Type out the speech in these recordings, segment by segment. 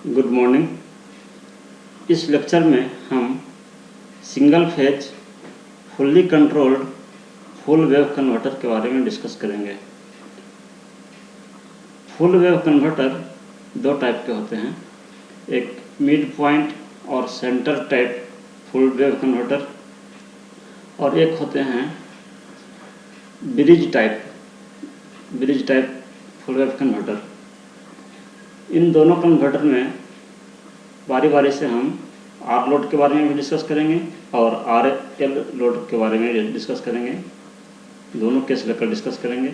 Good morning. इस lecture में हम single phase fully controlled full wave converter के बारे में डिस्कस करेंगे। फुल वेव कन्वर्टर दो टाइप के होते हैं, एक मिड पॉइंट और centre type full wave converter, और एक होते हैं bridge type full wave converter. इन दोनों कन्वर्टर में बारी बारी से हम आर लोड के बारे में भी डिस्कस करेंगे और आर एल लोड के बारे में डिस्कस करेंगे, दोनों केस लेकर डिस्कस करेंगे।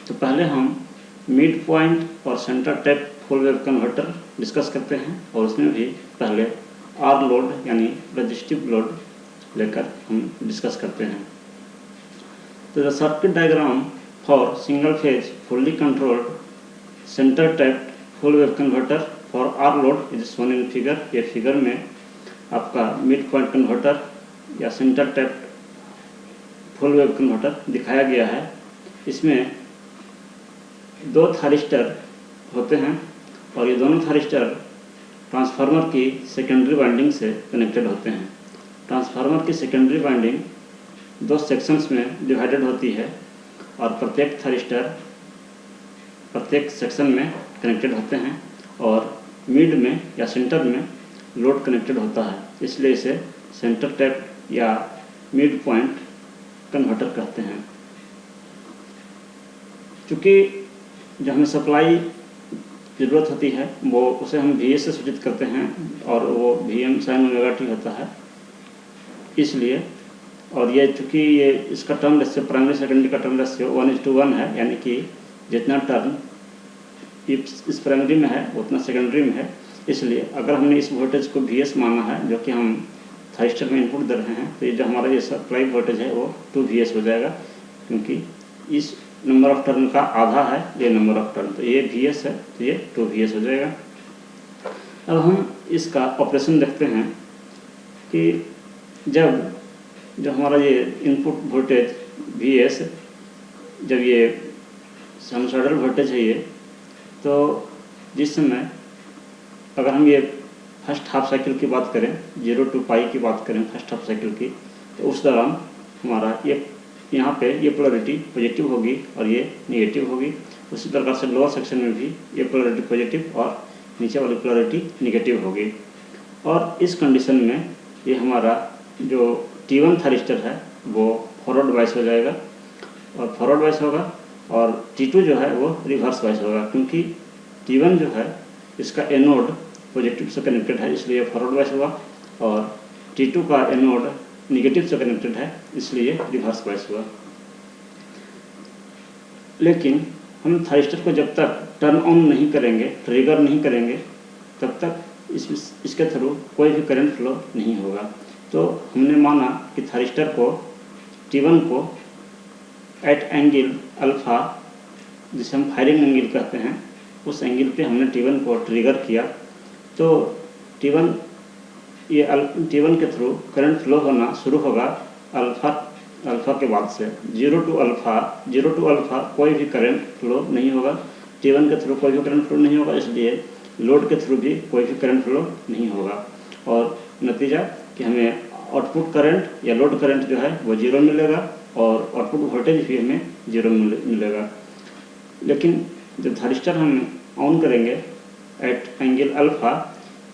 तो पहले हम मिड पॉइंट और centre type full wave converter discuss करते हैं और उसमें भी पहले आर लोड यानी रेजिस्टिव लोड लेकर हम डिस्कस करते हैं। तो the circuit diagram for single phase fully controlled centre type full wave converter for R load is shown in figure. ये फिगर में आपका मिड पॉइंट कन्वर्टर या centre type full wave converter दिखाया गया है। इसमें दो थारिस्टर होते हैं और ये दोनों थारिस्टर ट्रांसफार्मर की सेकेंडरी वाइंडिंग से कनेक्टेड होते हैं। ट्रांसफार्मर की सेकेंडरी वाइंडिंग दो सेक्शंस में डिवाइडेड होती है और प्रत्येक थारिस्टर प्रत्येक सेक्शन में कनेक्टेड होते हैं और मिड में या सेंटर में लोड कनेक्टेड होता है, इसलिए इसे सेंटर टाइप या मिड पॉइंट कन्वर्टर कहते हैं। चूँकि जो हमें सप्लाई ज़रूरत होती है वो उसे हम वी से सूचित करते हैं और वो VM sin ओमेगा t होता है, इसलिए। और ये चूँकि ये इसका टर्न रेशियो प्राइमरी सेकेंडरी का टर्न रेशियो 1:1 है, यानी कि जितना टर्न इस प्राइमरी में है उतना सेकेंडरी में है, इसलिए अगर हमने इस वोल्टेज को VS माना है जो कि हम थाइस्टर में इनपुट दे रहे हैं, तो ये जो हमारा ये सप्लाई वोल्टेज है वो 2VS हो जाएगा, क्योंकि इस नंबर ऑफ टर्न का आधा है ये नंबर ऑफ टर्न, तो ये VS है तो ये 2VS हो जाएगा। अब हम इसका ऑपरेशन देखते हैं कि जब हमारा ये इनपुट वोल्टेज VS, जब ये साइनसॉइडल वोल्टेज है ये, तो जिस समय अगर हम ये फर्स्ट हाफ साइकिल की बात करें, 0 to पाई की बात करें फर्स्ट हाफ साइकिल की, तो उस दौरान हमारा ये यहाँ पे ये पोलरिटी पॉजिटिव होगी और ये नेगेटिव होगी। उसी प्रकार से लोअर सेक्शन में भी ये पोलरिटी पॉजिटिव और नीचे वाली पोलरिटी नेगेटिव होगी। और इस कंडीशन में ये हमारा जो T1 थारिस्टर है वो फॉरवर्ड वाइस हो जाएगा और फॉरवर्ड वाइस होगा, और T2 जो है वो रिवर्स वाइस होगा, क्योंकि T1 जो है इसका एनोड पॉजिटिव से कनेक्टेड है इसलिए फॉरवर्ड वाइस होगा, और T2 का एनोड निगेटिव से कनेक्टेड है इसलिए रिवर्स वाइस हुआ। लेकिन हम थाइस्टर को जब तक टर्न ऑन नहीं करेंगे, ट्रिगर नहीं करेंगे, तब तक इसके थ्रू कोई भी करंट फ्लो नहीं होगा। तो हमने माना कि थाइस्टर को T1 को एट एंगल अल्फ़ा, जिसे हम फायरिंग एंगल कहते हैं, उस एंगल पे हमने T1 को ट्रिगर किया, तो T1 के थ्रू करंट फ्लो होना शुरू होगा अल्फ़ा के बाद से। 0 to अल्फ़ा कोई भी करंट फ्लो नहीं होगा, T1 के थ्रू कोई भी करंट फ्लो नहीं होगा, इसलिए लोड के थ्रू भी कोई भी करंट फ्लो नहीं होगा। और नतीजा कि हमें आउटपुट करंट या लोड करंट जो है वो 0 मिलेगा और आउटपुट वोल्टेज भी हमें 0 मिलेगा। लेकिन जब थारिस्टर हम ऑन करेंगे एट एंगल अल्फ़ा,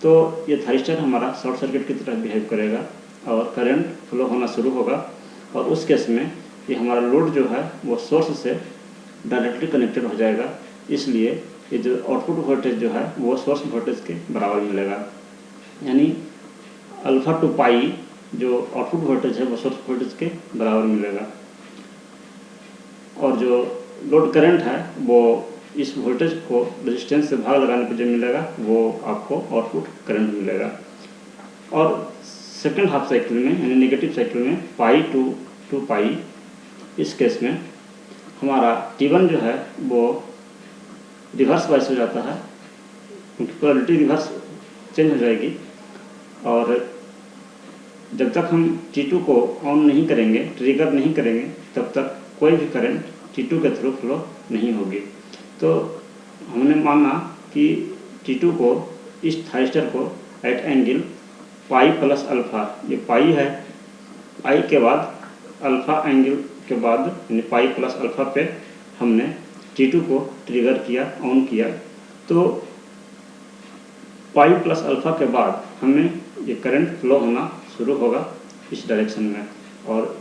तो ये थारिस्टर हमारा शॉर्ट सर्किट की तरह बिहेव करेगा और करंट फ्लो होना शुरू होगा, और उस केस में ये हमारा लोड जो है वो सोर्स से डायरेक्टली कनेक्टेड हो जाएगा, इसलिए ये जो आउटपुट वोल्टेज जो है वो सोर्स वोल्टेज के बराबर मिलेगा। यानी अल्फ़ा टू पाई जो आउटपुट वोल्टेज है वो सोर्स वोल्टेज के बराबर मिलेगा, और जो लोड करंट है वो इस वोल्टेज को रेजिस्टेंस से भाग लगाने पर जो मिलेगा वो आपको आउटपुट करंट मिलेगा। और सेकंड हाफ साइकिल में यानी नेगेटिव साइकिल में पाई टू पाई, इस केस में हमारा T1 जो है वो रिवर्स वाइस हो जाता है, क्योंकि पोलरिटी रिवर्स चेंज हो जाएगी, और जब तक हम T2 को ऑन नहीं करेंगे, ट्रिगर नहीं करेंगे, तब तक कोई भी करंट T2 के थ्रू फ्लो नहीं होगी। तो हमने माना कि T2 को इस थायरिस्टर को at angle pi plus alpha, ये पाई है, पाई के बाद अल्फ़ा एंगल के बाद यानी पाई प्लस अल्फ़ा पे हमने T2 को ट्रिगर किया, ऑन किया। तो पाई प्लस अल्फ़ा के बाद हमें ये करंट फ्लो होना शुरू होगा इस डायरेक्शन में, और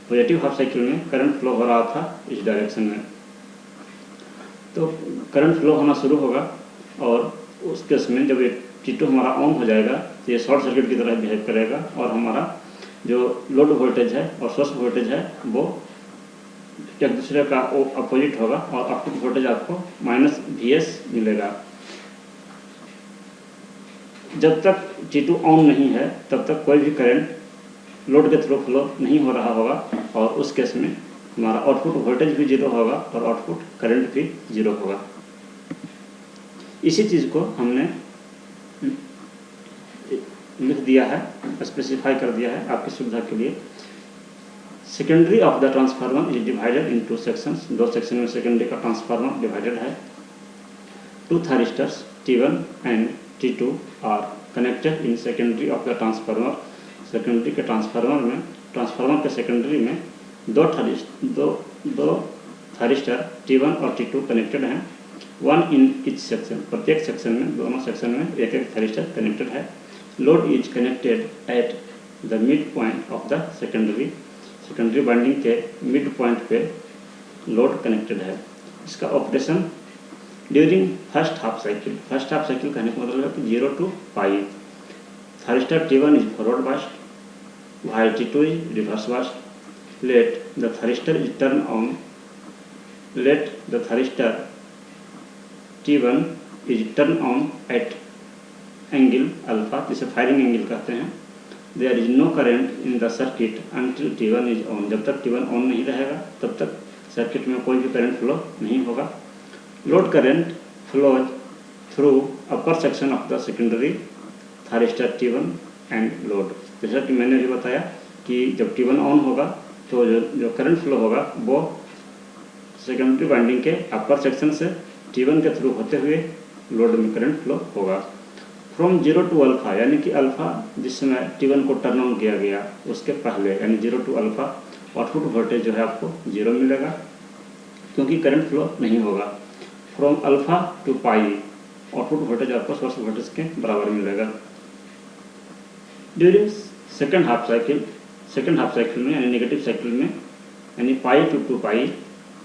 पॉजिटिव हाफ साइकिल में करंट फ्लो हो रहा था इस डायरेक्शन में। तो करंट फ्लो होना शुरू होगा और उस केस में जब ये T2 हमारा ऑन हो जाएगा तो ये शॉर्ट सर्किट की तरह बिहेव करेगा और हमारा जो लोड वोल्टेज है और सोर्स वोल्टेज है वो एक दूसरे का अपोजिट होगा और आउटपुट वोल्टेज आपको -Vs मिलेगा। जब तक T2 ऑन नहीं है तब तक कोई भी करंट लोड के थ्रू फ्लो नहीं हो रहा होगा, और उस केस में हमारा आउटपुट वोल्टेज भी 0 होगा और आउटपुट करंट भी 0 होगा। इसी चीज़ को हमने लिख दिया है, स्पेसिफाई कर दिया है आपकी सुविधा के लिए। Secondary of the transformer is divided in 2 sections, 2 section में सेकेंडरी का ट्रांसफार्मर डिवाइडेड है। 2 thyristors T1 and T2 are connected in secondary of the transformer. Secondary के ट्रांसफार्मर के सेकेंडरी में दो थायरिस्टर T1 और T2 कनेक्टेड हैं, 1 इन ईच सेक्शन, प्रत्येक सेक्शन में, दोनों सेक्शन में एक एक थायरिस्टर कनेक्टेड है। Load is connected at the mid point of the secondary winding के मिड पॉइंट पे लोड कनेक्टेड है। इसका operation during first half cycle कहने का मतलब है कि 0 to pi. Thyristor T1 is forward biased while T2 is reverse biased। Let the thyristor is turn on, let the thyristor T1 is turn on at angle alpha, जिसे firing angle कहते हैं। There is no current in the circuit until T1 is on। जब तक T1 on नहीं रहेगा तब तक circuit में कोई भी करंट फ्लो नहीं होगा। Load current flows through upper section of the secondary thyristor T1 and load. जैसा कि मैंने भी बताया कि जब T1 ऑन होगा तो जो करंट फ्लो होगा वो सेकेंडरी वाइंडिंग के अपर सेक्शन से T1 के थ्रू होते हुए लोड में करंट फ्लो होगा। फ्रॉम 0 to अल्फ़ा, यानी कि अल्फ़ा जिस समय T1 को टर्न ऑन किया गया उसके पहले, यानी 0 to अल्फ़ा, आउटपुट वोल्टेज जो है आपको 0 मिलेगा क्योंकि करंट फ्लो नहीं होगा। From alpha two pi output voltage आपको सोर्स वोल्टेज के बराबर मिलेगा। ड्यूरिंग सेकेंड हाफ साइकिल में, यानी नेगेटिव साइकिल में, यानी पाई टू 2 पाई,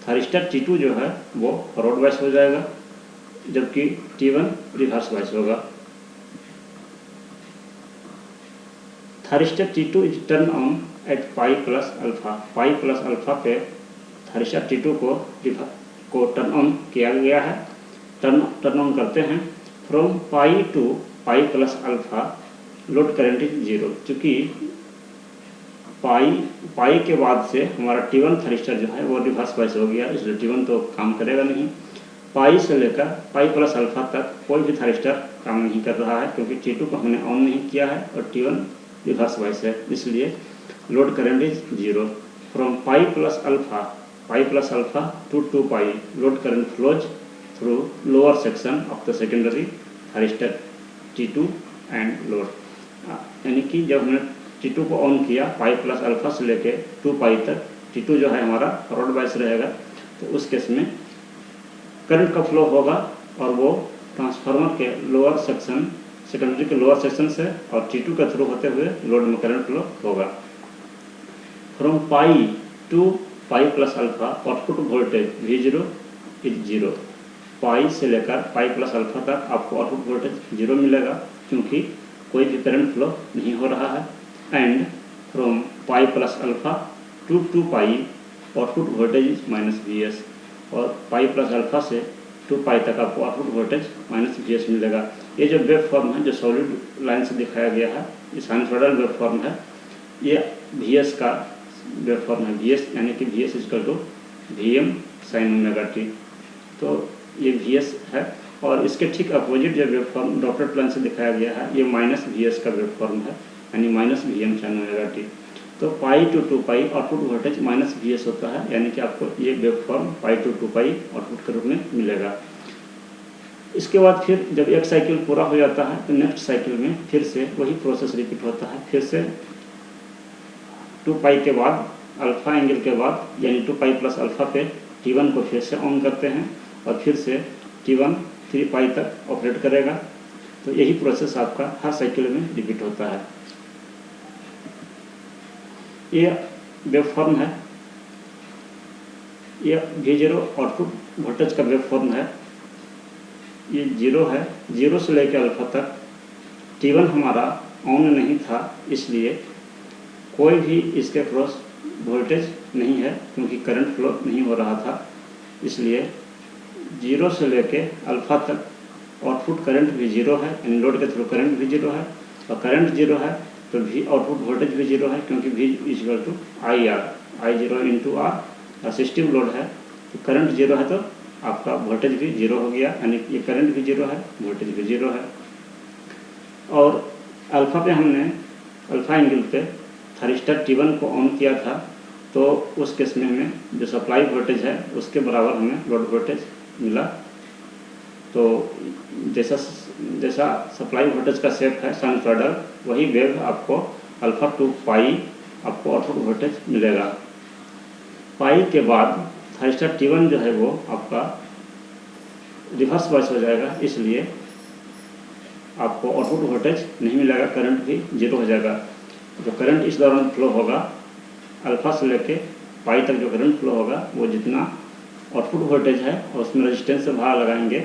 थायरिस्टर T2 जो है वो फॉरवर्ड बायस हो जाएगा जबकि T1 रिवर्स बायस होगा। Thyristor T2 is turn on at pi plus alpha पे थायरिस्टर T2 को टर्न ऑन किया गया है, टर्न ऑन करते हैं। From pi to pi plus alpha load current is 0। चूँकि पाई के बाद से हमारा T1 थायरिस्टर जो है वो रिवर्स बायस हो गया, इसलिए T1 तो काम करेगा नहीं। पाई से लेकर पाई प्लस अल्फ़ा तक कोई भी थायरिस्टर काम नहीं कर रहा है क्योंकि T2 को हमने ऑन नहीं किया है और T1 रिवर्स बायस है, इसलिए load current is 0। From pi plus alpha two 2 pi load current flows through lower section of the secondary thyristor T2 and load. यानी कि जब हमने T2 को ऑन किया पाई प्लस अल्फ़ा से लेके 2 पाई तक, T2 जो है हमारा फॉरवर्ड बायस रहेगा, तो उस केस में करंट का फ्लो होगा और वो ट्रांसफार्मर के लोअर सेक्शन, सेकेंडरी के लोअर सेक्शन से और T2 के थ्रू होते हुए लोड में करंट फ्लो होगा। From pi to pi plus alpha output voltage V0 is 0। Pi से लेकर पाई प्लस अल्फ़ा तक आपको आउटपुट वोल्टेज 0 मिलेगा क्योंकि कोई भी करंट फ्लो नहीं हो रहा है। And from pi plus alpha two 2 pi output voltage is -Vs, और पाई प्लस अल्फ़ा से 2 पाई तक आपको आउटपुट वोल्टेज -Vs मिलेगा। ये जो वेव फॉर्म है जो सॉलिड लाइन से दिखाया गया है, ये साइनसॉइडल वेव फॉर्म है, ये Vs का वेव फॉर्म है। Vs यानी कि Vs equal to Vm sin ωt, तो ये Vs है। और इसके ठीक अपोजिट जो वेव फॉर्म डॉटेड लाइन से दिखाया गया है ये -Vs का वेव फॉर्म है, यानी -Vm sin ωt। तो pi to 2 pi output voltage -Vs होता है, यानी कि आपको ये wave form pi to 2 pi output के रूप में मिलेगा। इसके बाद फिर जब एक साइकिल पूरा हो जाता है तो नेक्स्ट साइकिल में फिर से वही प्रोसेस रिपीट होता है। फिर से 2 पाई के बाद अल्फ़ा एंगल के बाद यानी 2 पाई प्लस अल्फ़ा पे T1 को फिर से ऑन करते हैं और फिर से T1 3 पाई तक ऑपरेट करेगा। तो यही प्रोसेस आपका हर साइकिल में रिपीट होता है। ये वेवफॉर्म है, ये V0 आउटपुट वोल्टेज का वेवफॉर्म है। ये 0 है, 0 से लेकर अल्फ़ा तक T1 हमारा ऑन नहीं था, इसलिए कोई भी इसके क्रॉस वोल्टेज नहीं है क्योंकि करंट फ्लो नहीं हो रहा था। इसलिए 0 से लेके अल्फ़ा तक आउटपुट करंट भी 0 है, यानी लोड के थ्रू करंट भी 0 है, और करंट 0 है तो भी आउटपुट वोल्टेज भी 0 है क्योंकि V equal to IR, I0 into R resistive load है। तो करंट 0 है तो आपका वोल्टेज भी 0 हो गया, यानी ये करंट भी 0 है, वोल्टेज भी 0 है। और अल्फ़ा पे हमने अल्फ़ा एंगल पे थारिस्टर T1 को ऑन किया था, तो उस केस में हमें जो सप्लाई वोल्टेज है उसके बराबर हमें लोड वोल्टेज मिला। तो जैसा सप्लाई वोल्टेज का शेप है साइनसॉइडल, वही वेव आपको अल्फ़ा टू पाई आपको आउटपुट वोल्टेज मिलेगा। पाई के बाद थारिस्टर T1 जो है वो आपका रिवर्स बायस हो जाएगा, इसलिए आपको आउटपुट वोल्टेज नहीं मिलेगा, करंट भी 0 हो जाएगा। जो करंट इस दौरान फ्लो होगा अल्फ़ा से लेके पाई तक, जो करंट फ्लो होगा वो जितना आउटपुट वोल्टेज है और उसमें रेजिस्टेंस से भाग लगाएंगे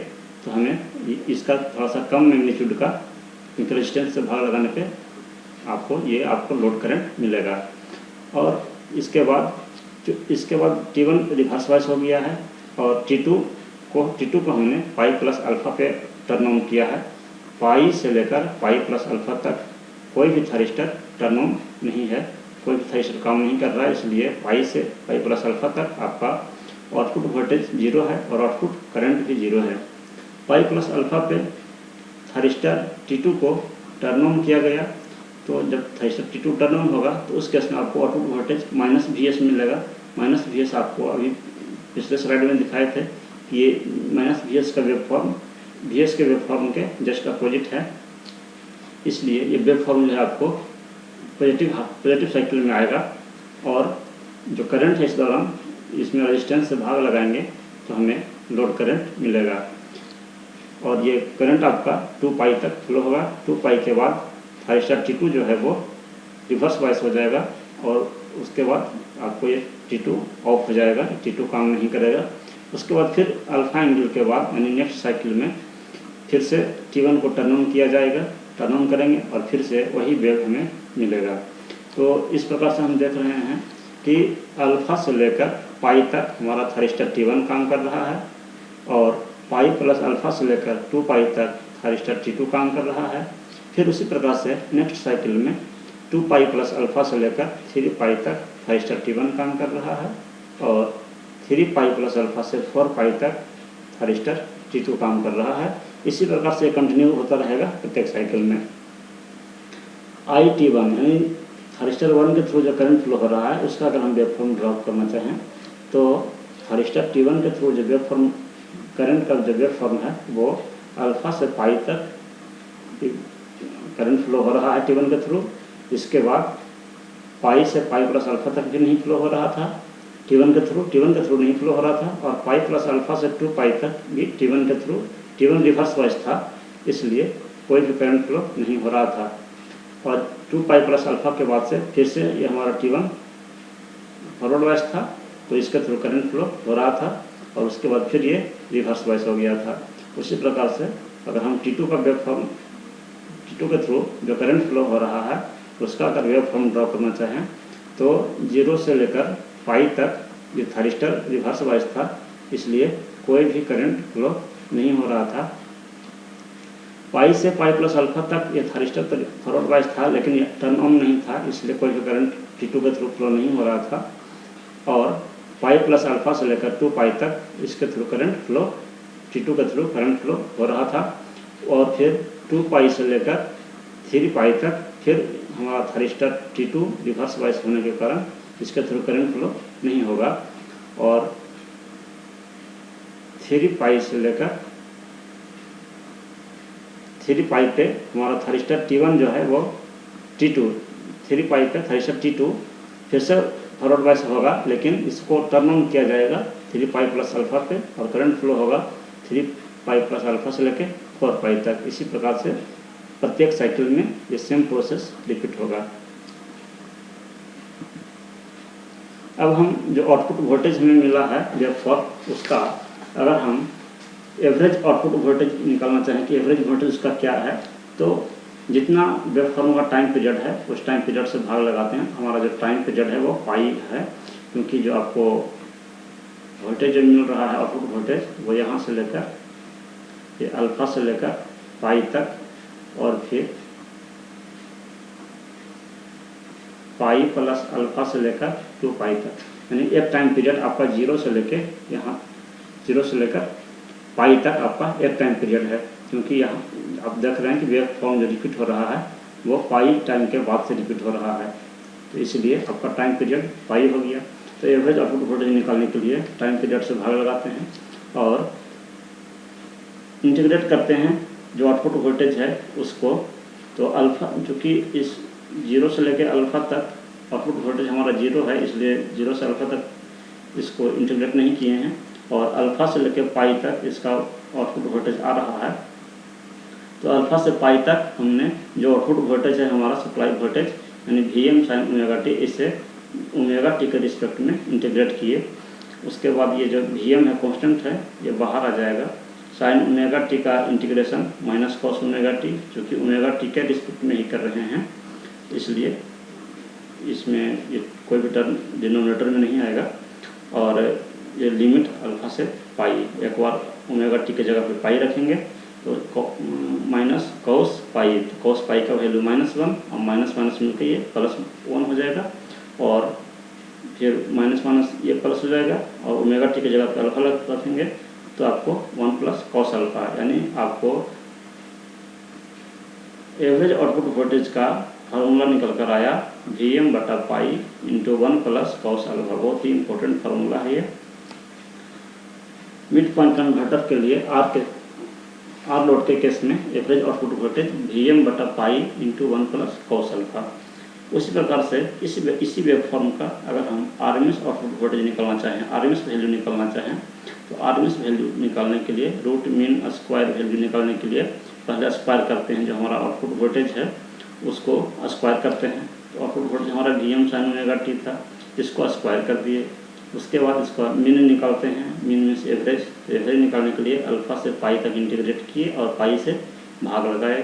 तो हमें इसका थोड़ा सा कम मैग्नीट्यूड का, क्योंकि रेजिस्टेंस से भाग लगाने पे आपको लोड करंट मिलेगा। और इसके बाद T1 रिवर्स बायस हो गया है और T2 को हमने पाई प्लस अल्फ़ा पे टर्न ऑन किया है। पाई से लेकर पाई प्लस अल्फ़ा तक कोई भी थारिस्टर टर्न ऑन नहीं है, कोई भी थारिस्टर काम नहीं कर रहा है, इसलिए पाई से पाई प्लस अल्फ़ा तक आपका आउटपुट वोल्टेज 0 है और आउटपुट करंट भी 0 है। पाई प्लस अल्फ़ा पे थारिस्टर T2 को टर्न ऑन किया गया, तो जब थारिस्टर T2 टर्न ऑन होगा तो उस केस में आपको आउटपुट वोल्टेज -Vs मिलेगा। -Vs आपको अभी पिछले स्लाइड में दिखाए थे कि ये -Vs का वेवफॉर्म Vs के वेवफॉर्म के जस्ट अपोजिट है, इसलिए ये वेवफॉर्म जो है आपको पॉजिटिव साइकिल में आएगा। और जो करंट है इस दौरान इसमें रेजिस्टेंस से भाग लगाएंगे तो हमें लोड करंट मिलेगा, और ये करंट आपका 2 पाई तक फ्लो होगा। 2 पाई के बाद थारिस्टर T2 जो है वो रिवर्स बायस हो जाएगा और उसके बाद आपको ये T2 ऑफ हो जाएगा, T2 काम नहीं करेगा। उसके बाद फिर अल्फ़ा एंगल के बाद यानी नेक्स्ट साइकिल में फिर से T1 को टर्न ऑन किया जाएगा, टर्न ऑन करेंगे और फिर से वही वेव हमें मिलेगा। तो इस प्रकार से हम देख रहे हैं कि अल्फ़ा से लेकर पाई तक हमारा थारिस्टर T1 काम कर रहा है, और पाई प्लस अल्फ़ा से लेकर 2 पाई तक थारिस्टर T2 काम कर रहा है। फिर उसी प्रकार से नेक्स्ट साइकिल में 2 पाई प्लस अल्फ़ा से लेकर 3 पाई तक थारिस्टर T1 काम कर रहा है, और 3 पाई प्लस अल्फ़ा से 4 पाई तक थारिस्टर T2 काम कर रहा है। इसी प्रकार से कंटिन्यू होता रहेगा प्रत्येक साइकिल में। IT1 यानी थारिस्टर 1 के थ्रू जो करंट फ्लो हो रहा है उसका अगर हम वेवफॉर्म ड्रॉप करना चाहें तो थारिस्टर T1 के थ्रू जो वेवफॉर्म करंट का जो वेवफॉर्म है वो अल्फ़ा से पाई तक करंट फ्लो हो रहा है T1 के थ्रू। इसके बाद पाई से पाई प्लस अल्फ़ा तक भी नहीं फ्लो हो रहा था T1 के थ्रू नहीं फ्लो हो रहा था, और पाई प्लस अल्फ़ा से 2 पाई तक भी T1 के थ्रू, T1 रिवर्स बायस था इसलिए कोई भी करंट फ्लो नहीं हो रहा था। और 2 पाई प्लस अल्फ़ा के बाद से फिर से ये हमारा T1 फॉरवर्ड बायस था तो इसके थ्रू करंट फ्लो हो रहा था, और उसके बाद फिर ये रिवर्स बायस हो गया था। उसी प्रकार से अगर हम T2 का वेवफॉर्म, T2 के थ्रू जो करंट फ्लो हो रहा है उसका अगर वेवफॉर्म ड्रॉ करना चाहें तो 0 से लेकर पाई तक ये थारिस्टर रिवर्स बायस था, इसलिए कोई भी करंट फ्लो नहीं हो रहा था। पाई से पाई प्लस अल्फ़ा तक ये थारिस्टर फॉरवर्ड बायस था लेकिन ये टर्न ऑन नहीं था, इसलिए कोई भी करंट T2 के थ्रू फ्लो नहीं हो रहा था। और पाई प्लस अल्फ़ा से लेकर 2 पाई तक इसके थ्रू करंट फ्लो, T2 के थ्रू करंट फ्लो हो रहा था। और फिर 2 पाई से लेकर 3 पाई तक फिर हमारा थारिस्टर T2 रिवर्स बायस होने के कारण इसके थ्रू करंट फ्लो नहीं होगा, और 3 पाई से लेकर 3 पाई पे हमारा थारिस्टर T1 जो है वो T2, 3 पाई पे थारिस्टर T2 फिर से फॉरवर्ड बायस होगा, लेकिन इसको टर्न ऑन किया जाएगा 3 पाई प्लस अल्फ़ा पे और करंट फ्लो होगा 3 पाई प्लस अल्फ़ा से लेके 4 पाई तक। इसी प्रकार से प्रत्येक साइकिल में ये सेम प्रोसेस रिपीट होगा। अब हम जो आउटपुट वोल्टेज हमें मिला है वेवफॉर्म, उसका अगर हम एवरेज आउटपुट वोल्टेज निकालना चाहें कि एवरेज वोल्टेज उसका क्या है, तो जितना वेवफॉर्म का टाइम पीरियड है उस टाइम पीरियड से भाग लगाते हैं। हमारा जो टाइम पीरियड है वो पाई है, क्योंकि जो आपको वोल्टेज जो मिल रहा है आउटपुट वोल्टेज वो यहाँ से लेकर ये अल्फ़ा से लेकर पाई तक और फिर पाई प्लस अल्फ़ा से लेकर 2 पाई तक, यानी एक टाइम पीरियड आपका 0 से लेकर यहाँ 0 से लेकर पाई तक आपका एक टाइम पीरियड है। क्योंकि यहाँ आप देख रहे हैं कि वेव फॉर्म जो रिपीट हो रहा है वो पाई टाइम के बाद से रिपीट हो रहा है, तो इसलिए आपका टाइम पीरियड पाई हो गया। तो एवरेज आउटपुट वोल्टेज निकालने के लिए टाइम पीरियड से भाग लगाते हैं और इंटीग्रेट करते हैं जो आउटपुट वोल्टेज है उसको। तो अल्फ़ा, चूँकि इस 0 से लेकर अल्फ़ा तक आउटपुट वोल्टेज हमारा 0 है, इसलिए 0 से अल्फ़ा तक इसको इंटीग्रेट नहीं किए हैं, और अल्फ़ा से लेकर पाई तक इसका आउटपुट वोल्टेज आ रहा है। तो अल्फ़ा से पाई तक हमने जो आउटपुट वोल्टेज है हमारा सप्लाई वोल्टेज यानी Vm sin ओमेगा टी, इसे ओमेगा टी के रिस्पेक्ट में इंटीग्रेट किए। उसके बाद ये जो Vm है कांस्टेंट है, ये बाहर आ जाएगा। साइन ओमेगा टी का integration minus cos omega T, चूँकि ओमेगा टी के रिस्पेक्ट में ही कर रहे हैं इसलिए इसमें ये कोई भी टर्म डिनोमिनेटर में नहीं आएगा। और ये लिमिट अल्फ़ा से पाई, एक बार ओमेगा टी के जगह पे पाई रखेंगे तो माइनस कॉस पाई, तो कॉस पाई का वैल्यू -1 और माइनस माइनस मिलकर ये +1 हो जाएगा, और फिर माइनस माइनस ये प्लस हो जाएगा, और ओमेगा टी के जगह पे अल्फ़ा रखेंगे तो आपको 1 प्लस कॉस अल्फ़ा, यानी आपको एवरेज आउटपुट वोल्टेज का फार्मूला निकल कर आया Vm बटा pi into 1 plus cos alpha. बहुत ही इंपॉर्टेंट फार्मूला है ये। मिड पॉइंट कन्वर्टर के लिए आर लोड के केस में एवरेज आउटपुट वोल्टेज Vm बटा pi into 1 plus cos alpha. उसी प्रकार से इसी वेवफॉर्म का अगर हम RMS आउटपुट वोल्टेज निकालना चाहें, RMS वैल्यू निकालना चाहें, तो RMS वैल्यू निकालने के लिए रूट मीन स्क्वायर वैल्यू निकालने के लिए पहले स्क्वायर करते हैं। जो हमारा आउटपुट वोल्टेज है उसको स्क्वायर करते हैं। तो आउटपुट वोल्टेज हमारा Vm sin ओमेगा टी था, इसको स्क्वायर कर दिए। उसके बाद इसका मीन निकालते हैं, मीन मीन्स एवरेज। तो एवरेज निकालने के लिए अल्फ़ा से पाई तक इंटीग्रेट किए और पाई से भाग लगाए।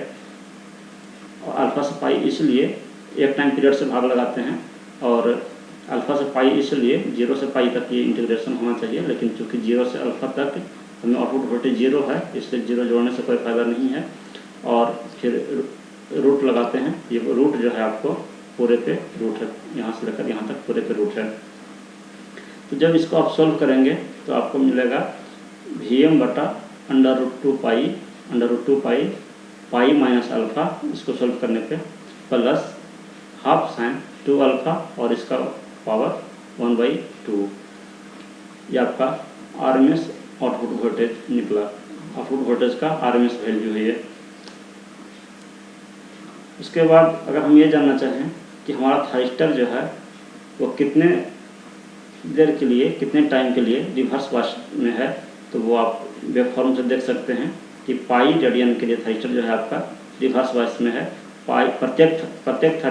और अल्फ़ा से पाई इसलिए एक टाइम पीरियड से भाग लगाते हैं, और अल्फ़ा से पाई इसलिए 0 से पाई तक ये इंटीग्रेशन होना चाहिए, लेकिन चूँकि 0 से अल्फ़ा तक हमें आउटपुट वोल्टेज 0 है, इसलिए 0 जोड़ने से कोई फ़ायदा नहीं है। और फिर रूट लगाते हैं। ये रूट जो है आपको पूरे पे रूट है, यहाँ से लेकर यहाँ तक पूरे पे रूट है। तो जब इसको आप सॉल्व करेंगे तो आपको मिलेगा Vm बटा √2 पाई पाई माइनस अल्फ़ा, इसको सॉल्व करने पे प्लस हाफ साइन 2 अल्फ़ा और इसका पावर 1/2। ये आपका RMS आउटपुट वोल्टेज निकला। आउटपुट वोल्टेज का RMS वैल्यू है ये। उसके बाद अगर हम ये जानना चाहें कि हमारा थाइस्टर जो है वो कितने देर के लिए, कितने टाइम के लिए रिवर्स बायस में है, तो वो आप वेवफॉर्म से देख सकते हैं कि पाई रेडियन के लिए थाइस्टर जो है आपका रिवर्स बायस में है। पाई प्रत्येक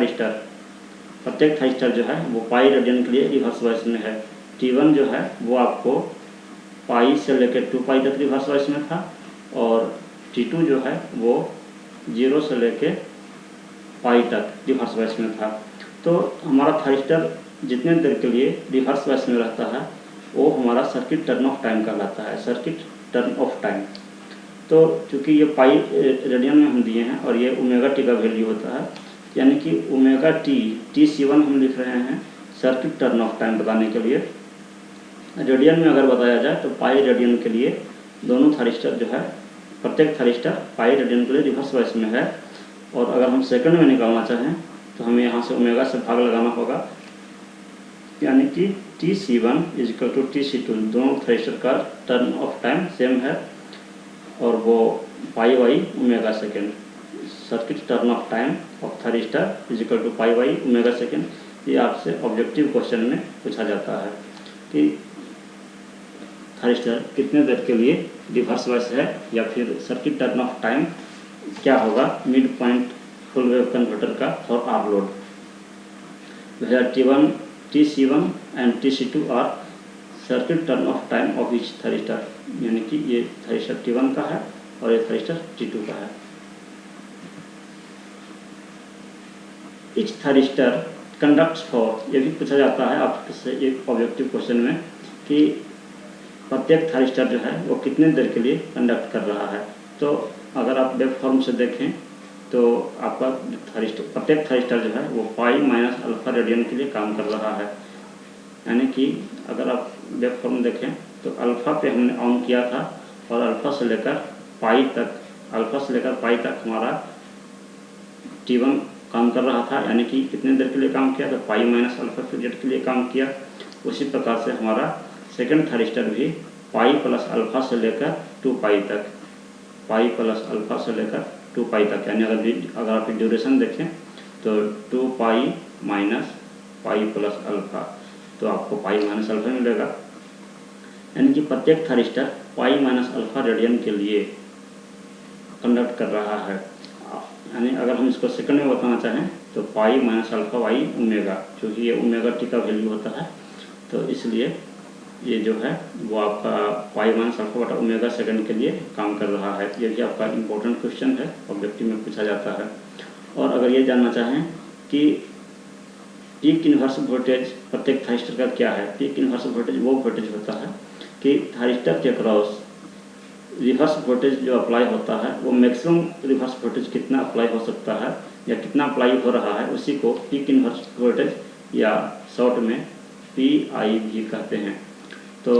थाइस्टर जो है वो पाई रेडियन के लिए रिवर्स बायस में है। T1 जो है वो आपको पाई से लेकर 2 पाई तक रिवर्स बायस में था, और T2 जो है वो 0 से लेकर पाई तक रिवर्स बायस में था। तो हमारा थाइस्टर जितने देर के लिए रिवर्स बायस में रहता है वो हमारा सर्किट टर्न ऑफ टाइम कहलाता है, सर्किट टर्न ऑफ टाइम। तो चूँकि ये पाई रेडियन में हम दिए हैं और ये ओमेगा टी का वैल्यू होता है, यानी कि ओमेगा टी TC1 हम लिख रहे हैं सर्किट टर्न ऑफ टाइम बताने के लिए। रेडियन में अगर बताया जाए तो पाई रेडियन के लिए दोनों थाइस्टर जो है, प्रत्येक थाइस्टर पाई रेडियन के लिए रिवर्स बायस में है। और अगर हम सेकंड में निकालना चाहें तो हमें यहाँ से ओमेगा से भाग लगाना होगा, यानी कि TC1 = TC2। दोनों थाइस्टर का टर्न ऑफ टाइम सेम है और वो pi by omega second. Circuit turn off time of thyristor is equal to pi by omega second. ये आपसे ऑब्जेक्टिव क्वेश्चन में पूछा जाता है कि थायरिस्टर कितने देर के लिए रिवर्स वॉइस है, या फिर सर्किट टर्न ऑफ टाइम क्या होगा mid point full wave converter का for R load. T1, TC1 and TC2 are circuit turn off time of each thyristor, यानी कि ये थायरिस्टर T1 का है और ये थायरिस्टर T2 का है। ईच थायरिस्टर कंडक्ट्स फॉर, ये भी पूछा जाता है आपसे एक ऑब्जेक्टिव क्वेश्चन में कि प्रत्येक थायरिस्टर जो है वो कितने देर के लिए कंडक्ट कर रहा है। तो अगर आप वेव फॉर्म से देखें तो आपका प्रत्येक थायरिस्टर जो है वो पाई माइनस अल्फा रेडियन के लिए काम कर रहा है। यानी कि अगर आप वेव फॉर्म देखें तो अल्फा पे हमने ऑन किया था और अल्फा से लेकर पाई तक हमारा T1 काम कर रहा था, यानी कि कितने देर के लिए काम किया तो पाई माइनस अल्फा पीरियड के लिए काम किया। उसी प्रकार से हमारा सेकंड थायरिस्टर भी पाई प्लस अल्फा से लेकर 2 पाई तक, पाई प्लस अल्फा से लेकर 2 पाई तक, यानी अगर आप ड्यूरेशन देखें तो 2 pi minus pi plus alpha, तो आपको पाई माइनस अल्फा मिलेगा। यानी कि प्रत्येक थायरिस्टर पाई माइनस अल्फा रेडियन के लिए कंडक्ट कर रहा है। यानी अगर हम इसको सेकंड में बताना चाहें तो पाई माइनस अल्फा बाई ओमेगा, क्योंकि ये ओमेगा टी का वैल्यू होता है, तो इसलिए ये जो है वो आपका पाई माइनस अल्फा बटा ओमेगा सेकंड के लिए काम कर रहा है। ये भी आपका इम्पोर्टेंट क्वेश्चन है, ऑब्जेक्टिव में पूछा जाता है। और अगर ये जानना चाहें कि पीक इन्वर्स वोल्टेज प्रत्येक थायरिस्टर का क्या है, पीक इन्वर्स वोल्टेज वो वोल्टेज होता है कि थायरिस्टर के क्रॉस रिवर्स वोल्टेज जो अप्लाई होता है वो मैक्सिमम रिवर्स वोल्टेज कितना अप्लाई हो सकता है या कितना अप्लाई हो रहा है, उसी को पीक इन्वर्स वोल्टेज या शॉर्ट में PI भी कहते हैं। तो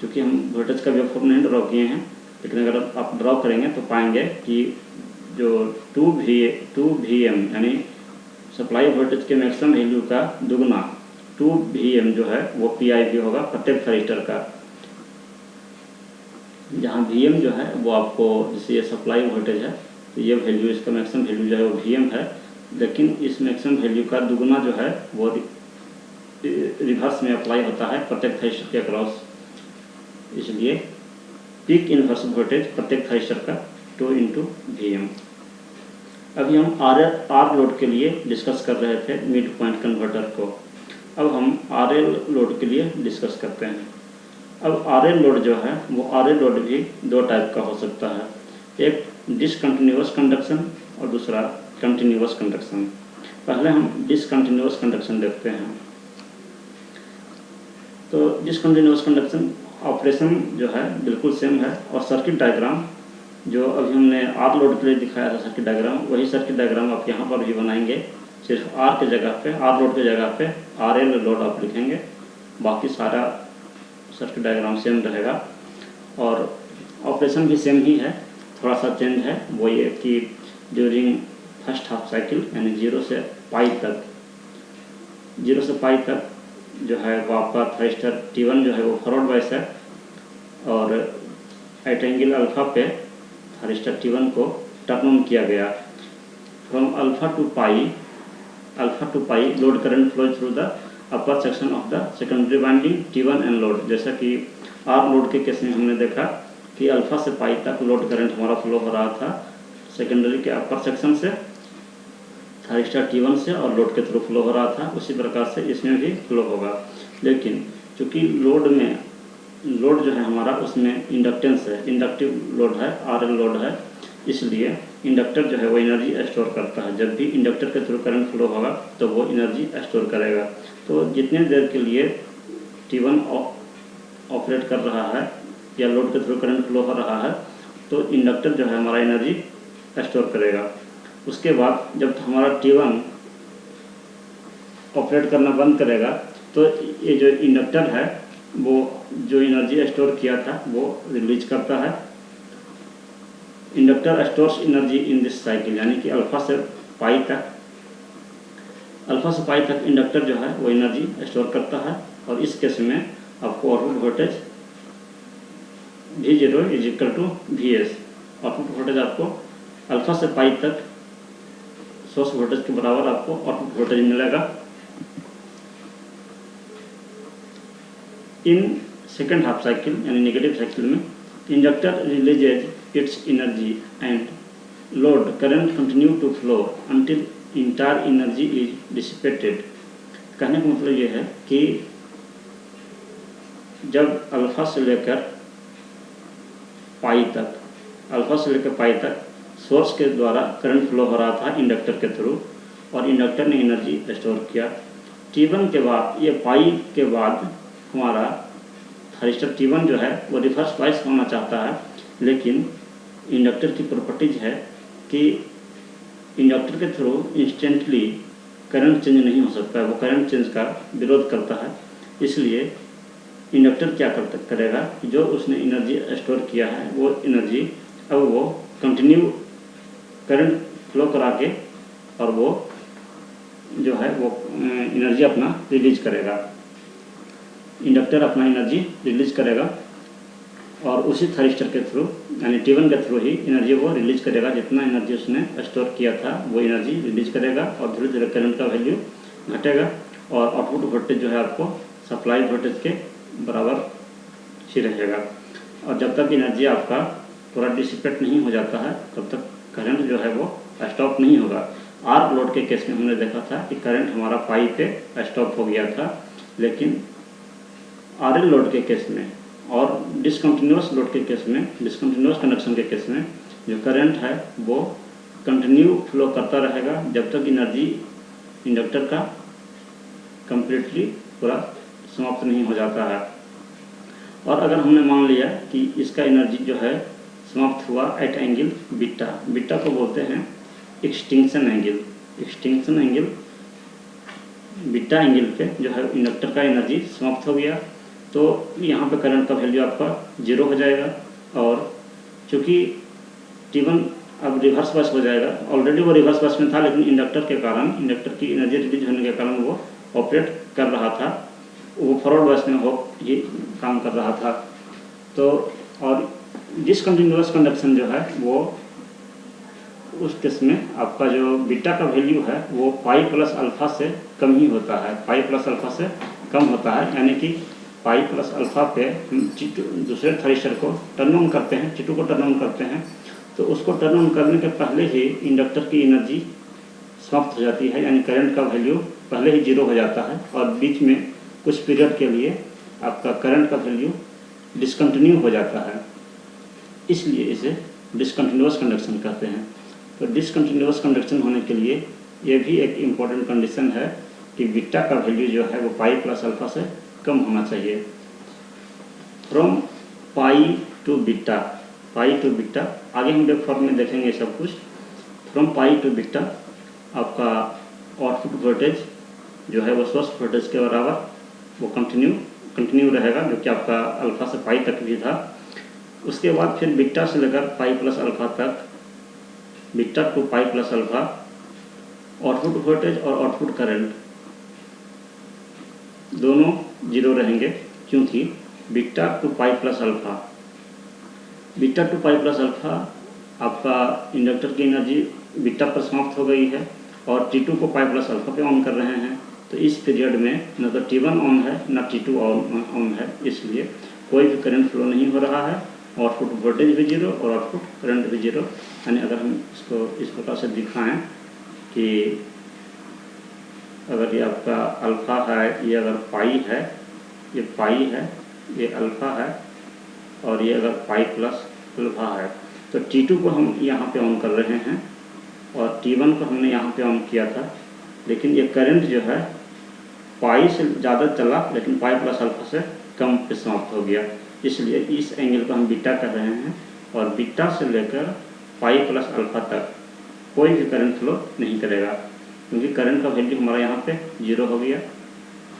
क्योंकि हम वोल्टेज का वेव फॉर्म नहीं ड्रॉ किए हैं, लेकिन अगर आप ड्रॉ करेंगे तो पाएंगे कि जो 2VM यानी सप्लाई वोल्टेज के मैक्सिमम वैल्यू का दुगना 2VM जो है वो PI भी होगा प्रत्येक थायरिस्टर का। जहाँ VM जो है वो आपको, जैसे ये सप्लाई वोल्टेज है तो ये वैल्यू, इसका मैक्सिमम वैल्यू जो है वो VM है, लेकिन इस मैक्सिमम वैल्यू का दुगना जो है वो रिवर्स में अप्लाई होता है प्रत्येक थायरिस्टर के अक्रॉस। इसलिए पीक इन्वर्स वोल्टेज प्रत्येक थायरिस्टर का 2 × VM। अभी हम आर लोड के लिए डिस्कस कर रहे थे मिड पॉइंट कन्वर्टर को, अब हम RL लोड के लिए डिस्कस करते हैं। अब RL लोड जो है वो RL लोड भी 2 टाइप का हो सकता है, एक डिसकंटिन्यूअस कंडक्शन और दूसरा कंटिन्यूअस कंडक्शन। पहले हम डिसकंटिन्यूअस कंडक्शन देखते हैं। तो डिसकंटिन्यूअस कंडक्शन ऑपरेशन जो है बिल्कुल सेम है, और सर्किट डायग्राम जो अभी हमने आर लोड के लिए दिखाया था सर्किट डायग्राम, वही सर्किट डायग्राम आप यहाँ पर भी बनाएंगे। सिर्फ आर के जगह पे, आर लोड के जगह पे RL लोड आप लिखेंगे, बाकी सारा सर्किट डायग्राम सेम रहेगा और ऑपरेशन भी सेम ही है। थोड़ा सा चेंज है वो ये कि ड्यूरिंग फर्स्ट हाफ साइकिल यानी 0 से पाई तक जो है वो आपका थायरिस्टर T1 जो है वो फॉरवर्ड बायस है, और एट एंगल अल्फा पे थायरिस्टर T1 को टर्न ऑन किया गया। From alpha to pi load current flow through the upper section of the secondary winding T1 and load. जैसा कि आर लोड के केस में हमने देखा कि अल्फा से पाई तक लोड करंट हमारा फ्लो हो रहा था सेकेंडरी के अपर सेक्शन से थायरिस्टर T1 से, और लोड के थ्रू फ्लो हो रहा था। उसी प्रकार से इसमें भी फ्लो होगा, लेकिन चूँकि लोड जो है हमारा उसमें इंडक्टेंस है, इंडक्टिव लोड है, RL लोड है, इसलिए इंडक्टर जो है वो एनर्जी स्टोर करता है। जब भी इंडक्टर के थ्रू करंट फ्लो होगा तो वो एनर्जी स्टोर करेगा। तो जितने देर के लिए T1 ऑपरेट कर रहा है या लोड के थ्रू करंट फ्लो हो रहा है तो इंडक्टर जो है हमारा एनर्जी स्टोर करेगा। उसके बाद जब हमारा T1 ऑपरेट करना बंद करेगा तो ये जो इंडक्टर है वो जो एनर्जी स्टोर किया था वो रिलीज करता है। Inductor stores energy in this cycle, यानी कि अल्फा से पाई तक इंडक्टर जो है वो एनर्जी स्टोर करता है। और इस केस में आपको output voltage V0 = VS, output voltage आपको अल्फा से पाई तक सोर्स वोल्टेज के बराबर आपको आउटपुट वोल्टेज मिलेगा। इन सेकेंड हाफ साइकिल यानी नेगेटिव साइकिल में inductor releases its energy and load current continue to flow until entire energy is dissipated. कहने का मतलब ये है कि जब अल्फा से लेकर पाई तक सोर्स के द्वारा करंट फ्लो हो रहा था इंडक्टर के थ्रू और इंडक्टर ने एनर्जी स्टोर किया। T1 के बाद, ये पाई के बाद हमारा थर्स्टर T1 जो है वो रिवर्स बायस होना चाहता है, लेकिन इंडक्टर की प्रॉपर्टीज है कि इंडक्टर के थ्रू इंस्टेंटली करंट चेंज नहीं हो सकता है, वो करंट चेंज का विरोध करता है। इसलिए इंडक्टर क्या करेगा, जो उसने एनर्जी स्टोर किया है वो एनर्जी अब वो कंटिन्यू करंट फ्लो करा के और वो जो है वो एनर्जी अपना रिलीज करेगा। इंडक्टर अपना एनर्जी रिलीज करेगा और उसी थर्स्टर के थ्रू यानी T1 के थ्रू ही एनर्जी वो रिलीज करेगा। जितना एनर्जी उसने स्टोर किया था वो एनर्जी रिलीज करेगा और धीरे धीरे करंट का वैल्यू घटेगा और आउटपुट वोल्टेज जो है आपको सप्लाई वोल्टेज के बराबर ही रहेगा। और जब तक एनर्जी आपका पूरा डिसिपेट नहीं हो जाता है तब तक करंट जो है वो स्टॉप नहीं होगा। आर लोड के केस में हमने देखा था कि करंट हमारा पाई पे स्टॉप हो गया था, लेकिन आर एल लोड के केस में और डिसकंटिन्यूस लोड के केस में, डिसकंटिन्यूस कनेक्शन के केस में जो करंट है वो कंटिन्यू फ्लो करता रहेगा जब तक एनर्जी इंडक्टर का कंप्लीटली पूरा समाप्त नहीं हो जाता है। और अगर हमने मान लिया कि इसका एनर्जी जो है समाप्त हुआ एट एंगल बीटा, बीटा को बोलते हैं extinction angle. Extinction angle beta angle पे जो है इंडक्टर का एनर्जी समाप्त हो गया तो यहाँ पे करंट का वैल्यू आपका 0 हो जाएगा। और चूँकि T1 अब रिवर्स बस हो जाएगा, ऑलरेडी वो रिवर्स बस में था, लेकिन इंडक्टर के कारण, इंडक्टर की एनर्जी रिलीज होने के कारण वो ऑपरेट कर रहा था, वो फॉरवर्ड बस में हो ये काम कर रहा था। तो और डिसकंटिन्यूअस कंडक्शन जो है वो उस केस में आपका जो बीटा का वैल्यू है वो पाई प्लस अल्फा से कम ही होता है, पाई प्लस अल्फा से कम होता है। यानी कि पाई प्लस अल्फा पे हम दूसरे थर्स्टर को टर्न ऑन करते हैं, T2 को टर्न ऑन करते हैं, तो उसको टर्न ऑन करने के पहले ही इंडक्टर की एनर्जी समाप्त हो जाती है, यानी करंट का वैल्यू पहले ही 0 हो जाता है और बीच में कुछ पीरियड के लिए आपका करंट का वैल्यू डिसकंटिन्यू हो जाता है। इसलिए इसे डिसकंटिन्यूअस कंडक्शन कहते हैं। तो डिसकंटिन्यूअस कंडक्शन होने के लिए ये भी एक इम्पॉर्टेंट कंडीशन है कि बीटा का वैल्यू जो है वो पाई प्लस अल्फा से कम होना चाहिए। From pi to beta, pi to beta आगे हम फॉर्म में देखेंगे सब कुछ। फ्रॉम पाई टू बीटा आपका आउटपुट वोल्टेज जो है वो सोर्स वोल्टेज के बराबर वो कंटिन्यू रहेगा, जो कि आपका अल्फा से पाई तक भी था। उसके बाद फिर बीटा से लेकर पाई प्लस अल्फा तक, beta to pi plus alpha output voltage और आउटपुट करंट दोनों 0 रहेंगे, क्योंकि beta to pi plus alpha, beta to pi plus alpha आपका इंडक्टर की एनर्जी बीटा पर समाप्त हो गई है और T2 को पाई प्लस अल्फा पे ऑन कर रहे हैं। तो इस पीरियड में न तो T1 ऑन है न T2 ऑन है, इसलिए कोई भी करंट फ्लो नहीं हो रहा है, आउटपुट वोल्टेज भी 0 और आउटपुट करंट भी 0। यानी अगर हम इसको इस प्रकार से दिखाएं कि अगर ये आपका अल्फ़ा है, ये अगर पाई है, ये पाई है, ये अल्फ़ा है और ये अगर पाई प्लस अल्फ़ा है, तो T2 को हम यहाँ पे ऑन कर रहे हैं और T1 को हमने यहाँ पे ऑन किया था, लेकिन ये करंट जो है पाई से ज़्यादा चला लेकिन पाई प्लस अल्फा से कम पे समाप्त हो गया। इसलिए इस एंगल को हम बीटा कर रहे हैं और बीटा से लेकर पाई प्लस अल्फा तक कोई भी करंट फ्लो नहीं करेगा, क्योंकि करंट का वैल्यू हमारा यहाँ पे 0 हो गया,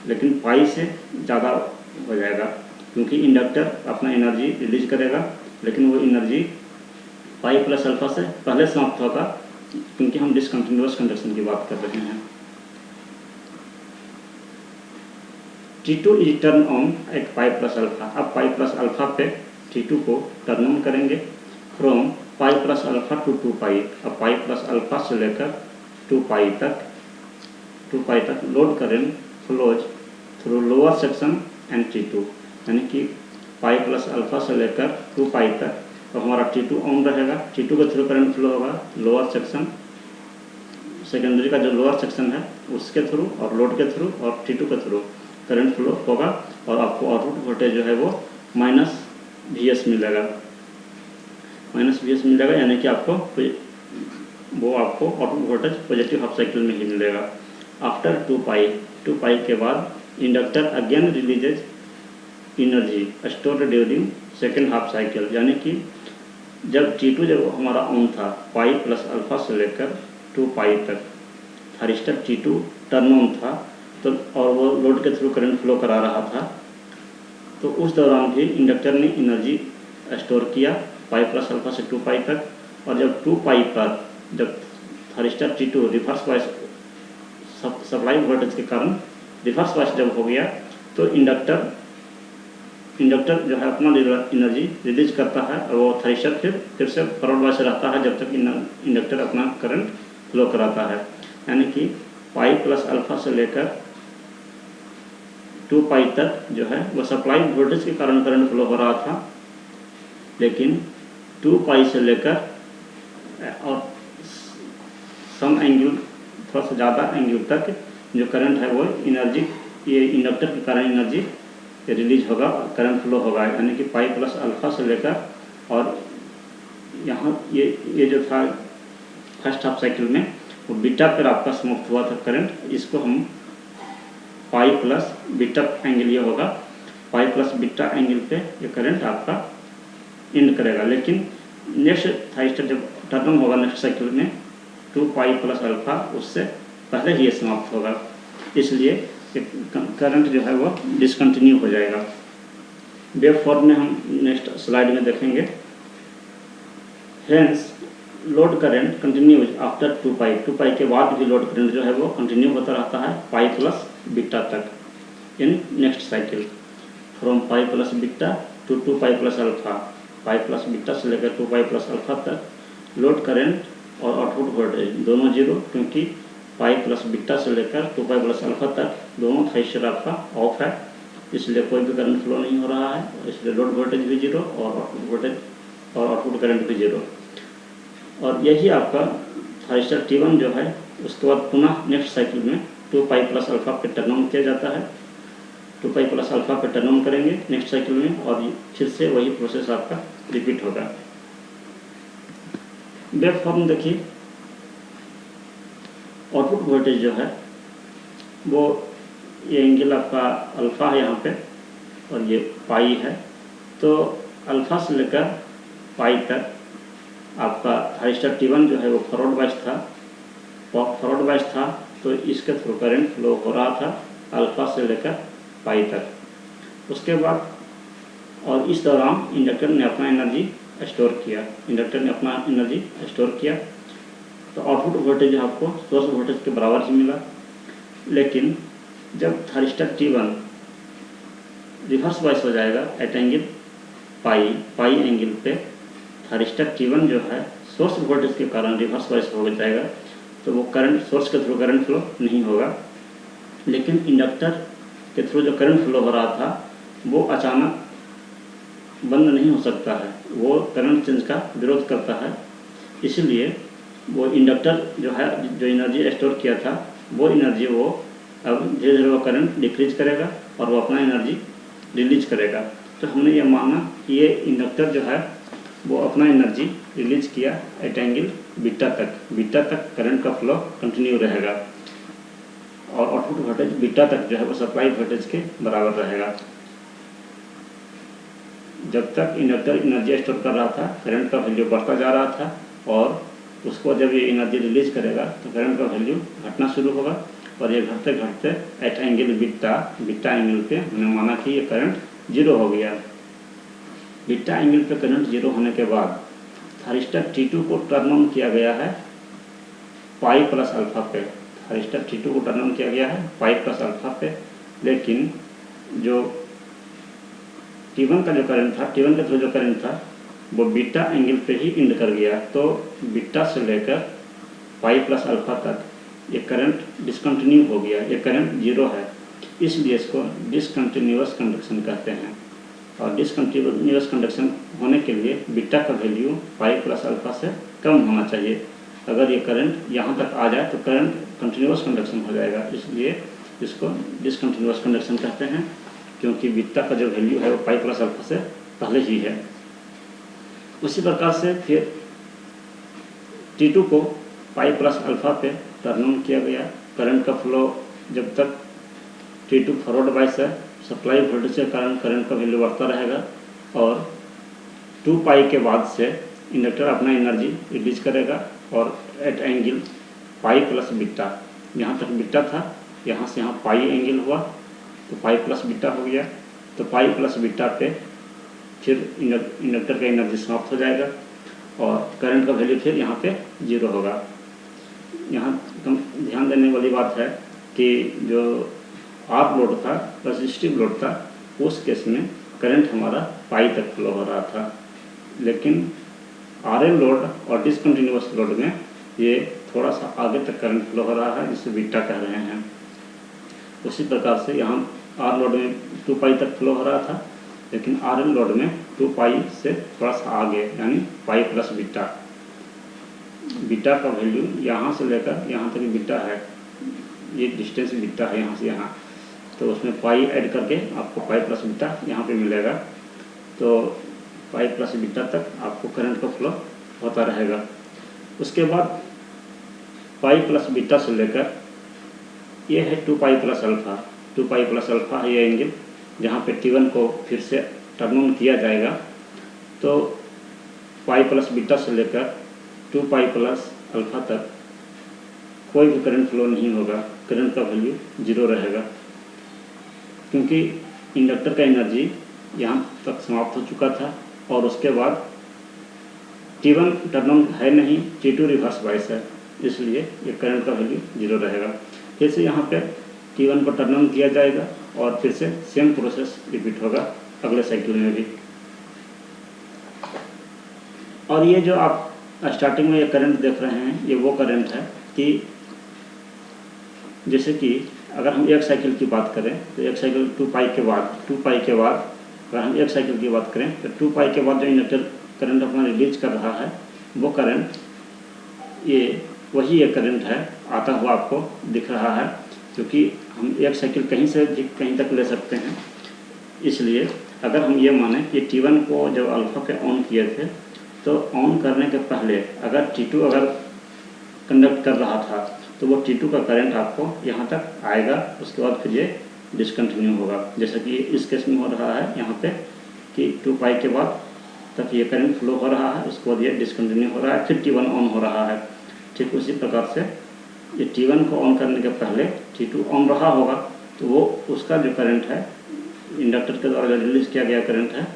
लेकिन पाई से ज़्यादा हो जाएगा, क्योंकि इंडक्टर अपना एनर्जी रिलीज करेगा, लेकिन वो एनर्जी पाई प्लस अल्फा से पहले समाप्त होगा, क्योंकि हम डिसकंटिन्यूअस कंडक्शन की बात कर रहे हैं। T2 is turn on at pi plus alpha. अब पाई प्लस अल्फा पे T2 को टर्न ऑन करेंगे from pi plus alpha to 2 पाई। अब पाई प्लस अल्फा से लेकर 2 पाई तक load current flows through lower section and T2, यानी कि पाई प्लस अल्फा से लेकर 2 पाई तक तो हमारा T2 ऑन रहेगा। T2 के थ्रू करंट फ्लो होगा लोअर सेक्शन, सेकेंडरी का जो लोअर सेक्शन है उसके थ्रू और लोड के थ्रू और T2 के थ्रू करंट फ्लो होगा और आपको आउटपुट वोल्टेज जो है वो -Vs मिलेगा, यानी कि आपको output voltage positive half cycle में ही मिलेगा। आफ्टर 2 पाई के बाद inductor again releases energy stored during second half cycle, यानी कि जब T2 जब हमारा ऑन था पाई प्लस अल्फा से लेकर 2 पाई तक, थारिस्टर T2 टर्न ऑन था तो और वो लोड के थ्रू करंट फ्लो करा रहा था, तो उस दौरान भी इंडक्टर ने एनर्जी स्टोर किया पाई प्लस अल्फा से 2 पाई तक। और जब 2 पाई पर जब thyristor T2 reverse bias supply voltage के कारण रिवर्स वाइस जब हो गया तो इंडक्टर जो है अपना एनर्जी रिलीज करता है और वो थारिस्टर फिर से फॉरवर्ड वाइस रहता है जब तक इंडक्टर अपना करंट फ्लो कराता है, यानी कि पाई प्लस अल्फा से लेकर 2 पाई तक जो है वो सप्लाई वोल्टेज के कारण करंट फ्लो हो रहा था, लेकिन 2 पाई से लेकर और सम एंगल थोड़ा सा ज़्यादा एंगल तक जो करंट है वो एनर्जी ये इंडक्टर के कारण एनर्जी रिलीज होगा और करंट फ्लो होगा, यानी कि पाई प्लस अल्फा से लेकर और यहाँ ये जो था फर्स्ट हाफ साइकिल में वो बीटा पर आपका समाप्त हुआ था करंट, इसको हम पाई प्लस बीटा एंगल ये होगा, पाई प्लस बीटा एंगल पे ये करंट आपका एंड करेगा। लेकिन नेक्स्ट थारिस्टर जब टर्न होगा नेक्स्ट साइकिल में 2 पाई प्लस अल्फा उससे पहले ही ये समाप्त होगा, इसलिए करंट जो है वो डिसकंटिन्यू हो जाएगा। वेव फॉर्म में हम नेक्स्ट स्लाइड में देखेंगे। Hence load current continues after 2 पाई के बाद भी लोड करंट जो है वो कंटिन्यू होता रहता है पाई प्लस बीटा तक in next cycle, from pi plus beta two 2 pi plus alpha. Pi plus beta से लेकर 2 पाई प्लस अल्फा तक लोड करंट और आउटपुट वोल्टेज दोनों जीरो, क्योंकि पाई प्लस बीटा से लेकर 2 पाई प्लस अल्फा तक दोनों थारिस्टर आपका ऑफ है, इसलिए कोई भी करंट फ्लो नहीं हो रहा है, इसलिए लोड वोल्टेज भी जीरो और आउटपुट वोल्टेज और आउटपुट करंट भी जीरो। और यही आपका थारिस्टर T1 जो है उसके बाद पुनः नेक्स्ट साइकिल में 2 पाई प्लस अल्फा पे टर्न ऑन किया जाता है, 2 पाई प्लस अल्फा पे टर्न ऑन करेंगे नेक्स्ट साइकिल में और फिर से वही प्रोसेस आपका रिपीट होगा। वेव फॉर्म देखिए, आउटपुट वोल्टेज जो है वो ये एंगल आपका अल्फा है यहाँ पे और ये पाई है, तो अल्फा से लेकर पाई तक आपका थारिस्टर T1 जो है वो फॉरवर्ड वाइज था, तो इसके थ्रू करंट फ्लो हो रहा था अल्फा से लेकर पाई तक। उसके बाद और इस दौरान इंडक्टर ने अपना एनर्जी स्टोर किया, तो आउटपुट वोल्टेज आपको सोर्स वोल्टेज के बराबर ही मिला। लेकिन जब थारिस्टर T1 रिवर्स वाइस हो जाएगा एट एंगल पाई एंगल पे, थारिस्टर T1 जो है सोर्स वोल्टेज के कारण रिवर्स वाइस हो जाएगा, तो वो करंट सोर्स के थ्रू करंट फ्लो नहीं होगा, लेकिन इंडक्टर के थ्रू जो करंट फ्लो हो रहा था वो अचानक बंद नहीं हो सकता है, वो करंट चेंज का विरोध करता है, इसलिए वो इंडक्टर जो है जो एनर्जी स्टोर किया था वो एनर्जी वो अब धीरे धीरे वो करंट डिक्रीज करेगा और वो अपना एनर्जी रिलीज करेगा। तो हमने ये माना कि ये इंडक्टर जो है वो अपना एनर्जी रिलीज किया एट एंगल बीटा तक करंट का फ्लो कंटिन्यू रहेगा और आउटपुट वोल्टेज बीटा तक जो है वो सप्लाई वोल्टेज के बराबर रहेगा। जब तक इंडक्टर एनर्जी स्टोर कर रहा था करंट का वैल्यू बढ़ता जा रहा था और उसको जब ये एनर्जी रिलीज करेगा तो करंट का वैल्यू घटना शुरू होगा और ये घटते घटते एट एंगल बीटा एंगल पे हमने माना कि ये करंट जीरो हो गया। बीटा एंगल पे करंट जीरो होने के बाद थारिस्टर T2 को टर्न ऑन किया गया है पाई प्लस अल्फा पे, थारिस्टर T2 को टर्न ऑन किया गया है पाई प्लस अल्फा पे, लेकिन जो T1 का जो करंट था, T1 के थ्रू जो करंट था वो बीटा एंगल पे ही इंड कर गया। तो बीटा से लेकर पाई प्लस अल्फा तक ये करंट डिसकंटिन्यू हो गया, ये करंट जीरो है, इसलिए इसको डिसकंटिन्यूअस कंडक्शन कहते हैं। और डिसकंटिन्यूअस कंडक्शन होने के लिए बीटा का वैल्यू पाई प्लस अल्फा से कम होना चाहिए। अगर ये करंट यहाँ तक आ जाए तो करंट कंटिन्यूअस कंडक्शन हो जाएगा, इसलिए इसको डिसकंटिन्यूअस कंडक्शन कहते हैं, क्योंकि बीटा का जो वैल्यू है वो पाई प्लस अल्फा से पहले ही है। उसी प्रकार से फिर T2 को पाई प्लस अल्फा पे टर्न ऑन किया गया। करंट का फ्लो जब तक T2 फॉरवर्ड बायस है, सप्लाई वोल्टेज के कारण करंट का वैल्यू बढ़ता रहेगा और 2 पाई के बाद से इंडक्टर अपना एनर्जी रिलीज करेगा और at angle pi plus beta, यहाँ तक बीटा था, यहाँ से यहाँ पाई एंगल हुआ तो पाई प्लस बीटा हो गया। तो पाई प्लस बीटा पे फिर इंडक्टर का एनर्जी समाप्त हो जाएगा और करंट का वैल्यू फिर यहाँ पे जीरो होगा। यहाँ ध्यान देने वाली बात है कि जो आर लोड था, रेजिस्टिव लोड था, उस केस में करंट हमारा पाई तक फ्लो हो रहा था, लेकिन आरएल लोड और डिसकंटिन्यूअस लोड में ये थोड़ा सा आगे तक करंट फ्लो हो रहा है, जिसे बीटा कह रहे हैं। उसी प्रकार से यहाँ आर लोड में 2 पाई तक फ्लो हो रहा था, लेकिन आरएल लोड में 2 पाई से थोड़ा सा आगे, यानी पाई प्लस बीटा। बीटा का वैल्यू यहाँ से लेकर यहाँ तक बीटा है, ये डिस्टेंस बीटा है यहाँ से यहाँ, तो उसमें पाई ऐड करके आपको पाई प्लस बीटा यहाँ पे मिलेगा। तो पाई प्लस बीटा तक आपको करंट का फ्लो होता रहेगा। उसके बाद पाई प्लस बीटा से लेकर ये है 2 pi plus alpha. 2 pi plus alpha है ये एंगल, जहाँ पे T1 को फिर से टर्न ऑन किया जाएगा। तो पाई प्लस बीटा से लेकर 2 पाई प्लस अल्फा तक कोई भी करंट फ्लो नहीं होगा, करंट का वैल्यू जीरो रहेगा, क्योंकि इंडक्टर का एनर्जी यहाँ तक समाप्त हो चुका था और उसके बाद T1 टर्न ऑन है नहीं, T2 रिवर्स बायस है, इसलिए ये करंट का वैल्यू जीरो रहेगा। फिर से यहाँ पे T1 को टर्न ऑन किया जाएगा और फिर से सेम प्रोसेस रिपीट होगा अगले साइकिल में भी। और ये जो आप स्टार्टिंग में ये करंट देख रहे हैं, ये वो करंट है कि जैसे कि अगर हम एक साइकिल की बात करें तो एक साइकिल 2 पाई के बाद अगर हम एक साइकिल की बात करें तो 2 पाई के बाद जो इंडक्टर करंट अपना रिलीज कर रहा है, वो करंट वही एक करंट है आता हुआ आपको दिख रहा है, क्योंकि हम एक साइकिल कहीं से कहीं तक ले सकते हैं। इसलिए अगर हम ये माने कि T1 को जब अल्फा पे ऑन किए थे, तो ऑन करने के पहले अगर T2 अगर कंडक्ट कर रहा था तो वो T2 का करंट आपको यहाँ तक आएगा, उसके बाद फिर ये डिसकंटिन्यू होगा, जैसा कि इस केस में हो रहा है यहाँ पे कि 2 पाई के बाद तक ये करंट फ्लो हो रहा है, उसके बाद ये डिसकंटिन्यू हो रहा है, फिर T1 ऑन हो रहा है। ठीक उसी प्रकार से ये T1 को ऑन करने के पहले T2 ऑन रहा होगा, तो वो उसका जो करंट है, इंडक्टर के द्वारा जो रिलीज किया गया करंट है,